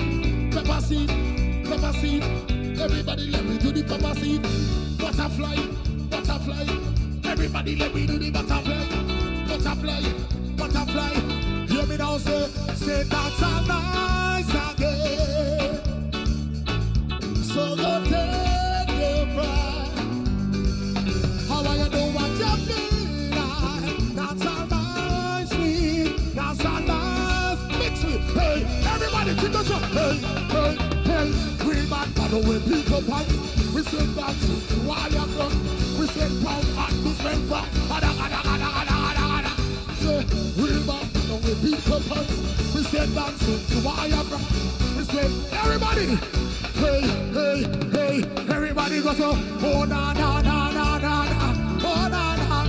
Everybody let me do the pepper seed. Butterfly. Everybody let me do the butterfly. Hear me now say that's a nice again. So go take your pride. How are you doing what you feel like? That's a nice sweet. That's a nice mix sweet. Hey, everybody take a shot. Hey. Green man, by the way, pick up hands. We say that while you're drunk. We say pound and we spend pound. real bad, don't we beat the pants. We say dancing to Viagra. We say, everybody, hey, hey, hey, everybody go so, oh na na na na na na, oh na na,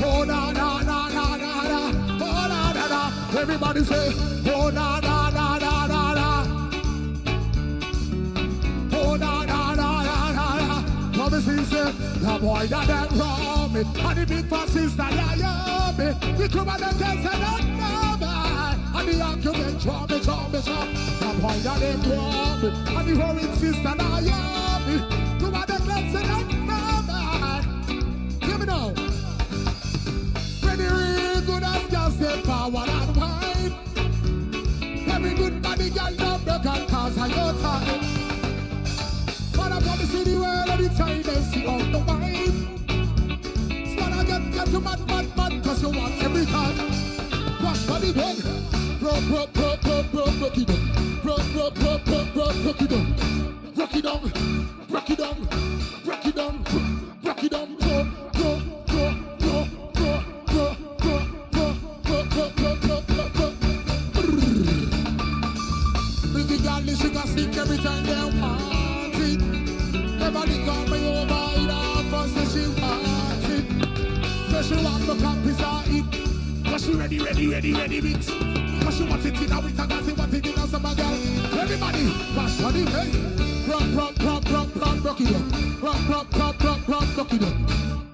oh na na na na na na, oh na na na. Everybody say, oh na na na na na na, oh na na na na na na. Come and see, say, the boy that wrong me, and the big fascist that me. We come and the girls and not and the argument draw me. The boy that wrong me, and the horrid sister that me. Come and the girls and not Give me now. Pretty real good as girls step forward and wine. Every good body girl love the girl cause of your time. But I'm gonna see the world every time they see all the wine. Swallow get to mad, cause you want every time. Wash body done. Broke it down. Broke it down. Broke it down. Broke it down. Broke it down. Broke it down. Big girl, she can stick every time they want it. Everybody got me over it all, but say she wants it. So she want the copies of it. Cause she ready, mix. Cause she want it in a winter, cause she want it in a summer, girl. Everybody, wash body, hey. Rock, rock it up. Rock it up.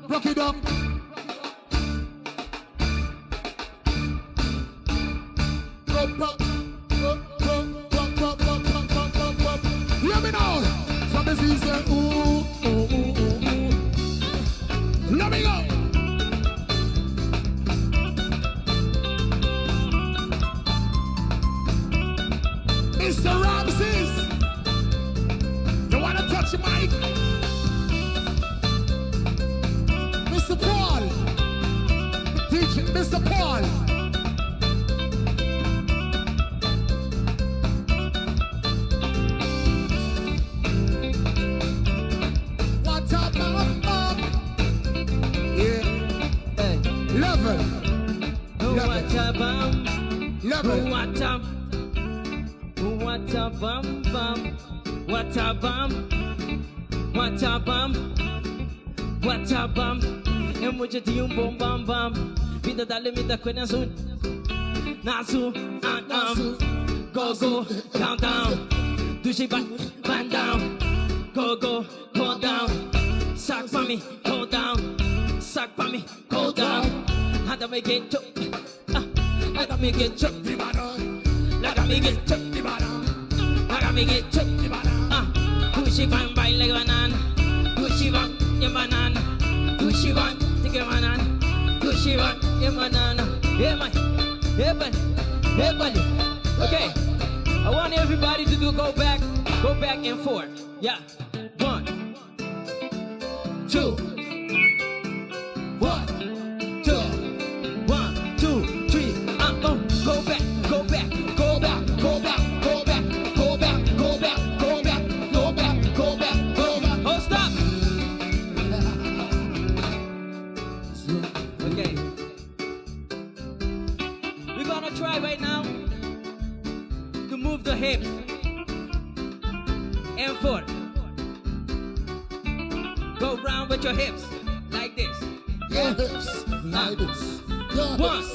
Rock it up. Rock. Hear me now. So this is the ooh. Let me go. Mr. Ramses, you wanna touch your mic? Mr. Paul, teaching Mr. Paul. What up, mom? Yeah, hey. Level. What up, Level. What up? What a bum bum, what a bum, what a bum, what a bum. Emoji ti bum bum bum. Vida dale mi da kwena soon. Nasu, go down down. Do she back down. Go down. Suck for me, go down. Suck for me, go down. How do we get to? How do we get to? Like me get to. Like me get to. Push it fine by like banana. Push it on your banana. Push it on, take your banana. Push it on your banana. Hey man, hey buddy. Okay, I want everybody to go back and forth. Yeah, 1, 2. 1, 2, 1, 2, 3. Go back. Oh, stop. Okay. We're gonna try right now to move the hips and forth. Go round with your hips like this. Your hips like this. Your hips.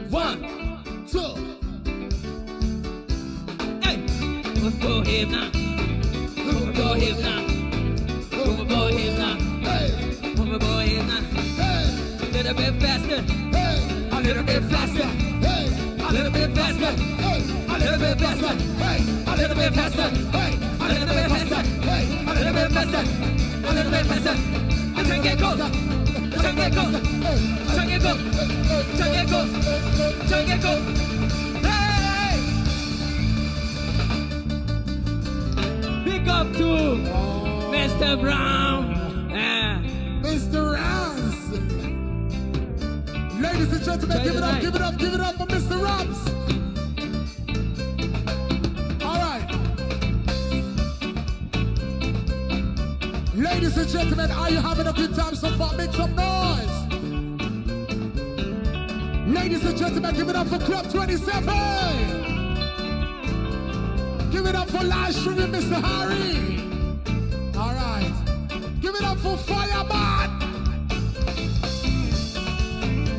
1, 2. hey, go hip now. Go hip now. Go hip now. Hey, Go hip now. hey, A little bit faster. hey, A little bit faster. hey, A little bit faster. hey, A little bit faster. hey, A little bit faster. hey, A little bit faster. hey. A little bit faster. A little bit faster. I can get go. Can get go. Can get go. Can get go. Can get go. Hey! Big up to Mr. Brown. Yeah. Mr. Rams. Ladies and gentlemen, Try give it tonight. up for Mr. Rams. All right. Ladies Ladies and gentlemen, are you having a good time so far? Make some noise. Ladies and gentlemen, give it up for Club 27. Give it up for live streaming, Mr. Harry. All right. Give it up for Fireman.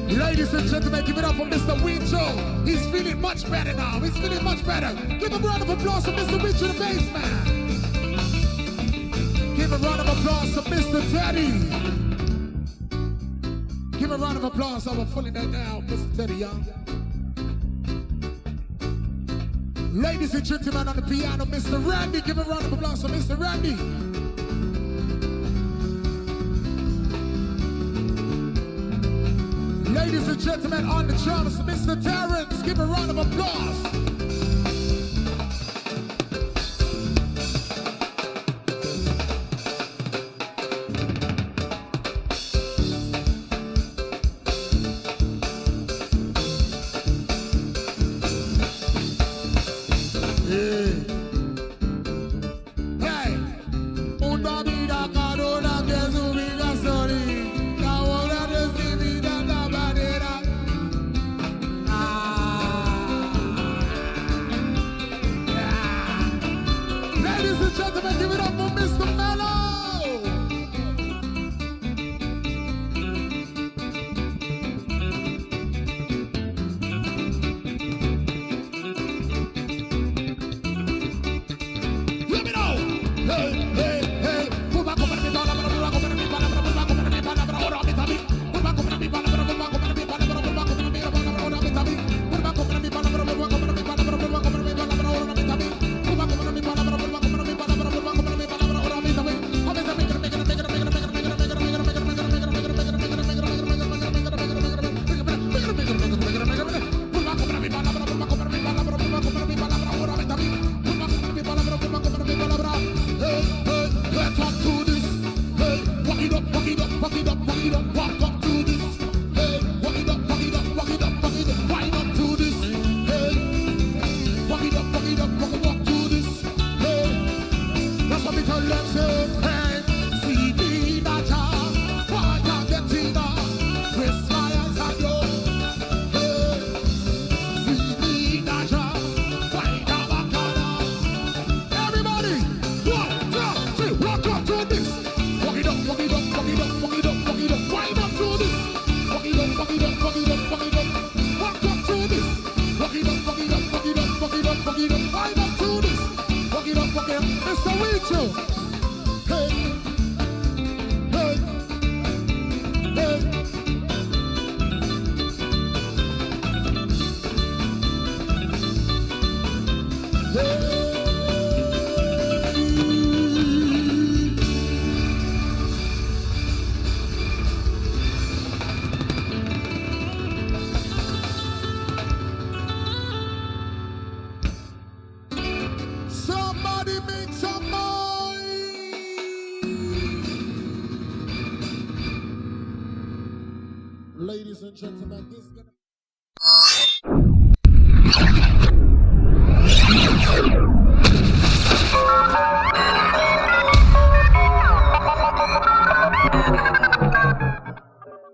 Ladies and gentlemen, give it up for Mr. Wincho. He's feeling much better now. He's feeling much better. Give a round of applause for Mr. Wincho, the bass man. Give a round of applause to Mr. Teddy. Give a round of applause. I'm fully that now, Mr. Teddy Young. Ladies and gentlemen, on the piano, Mr. Randy. Give a round of applause to Mr. Randy. Ladies and gentlemen, on the drums, Mr. Terrence. Give a round of applause. Ladies and gentlemen, this is gonna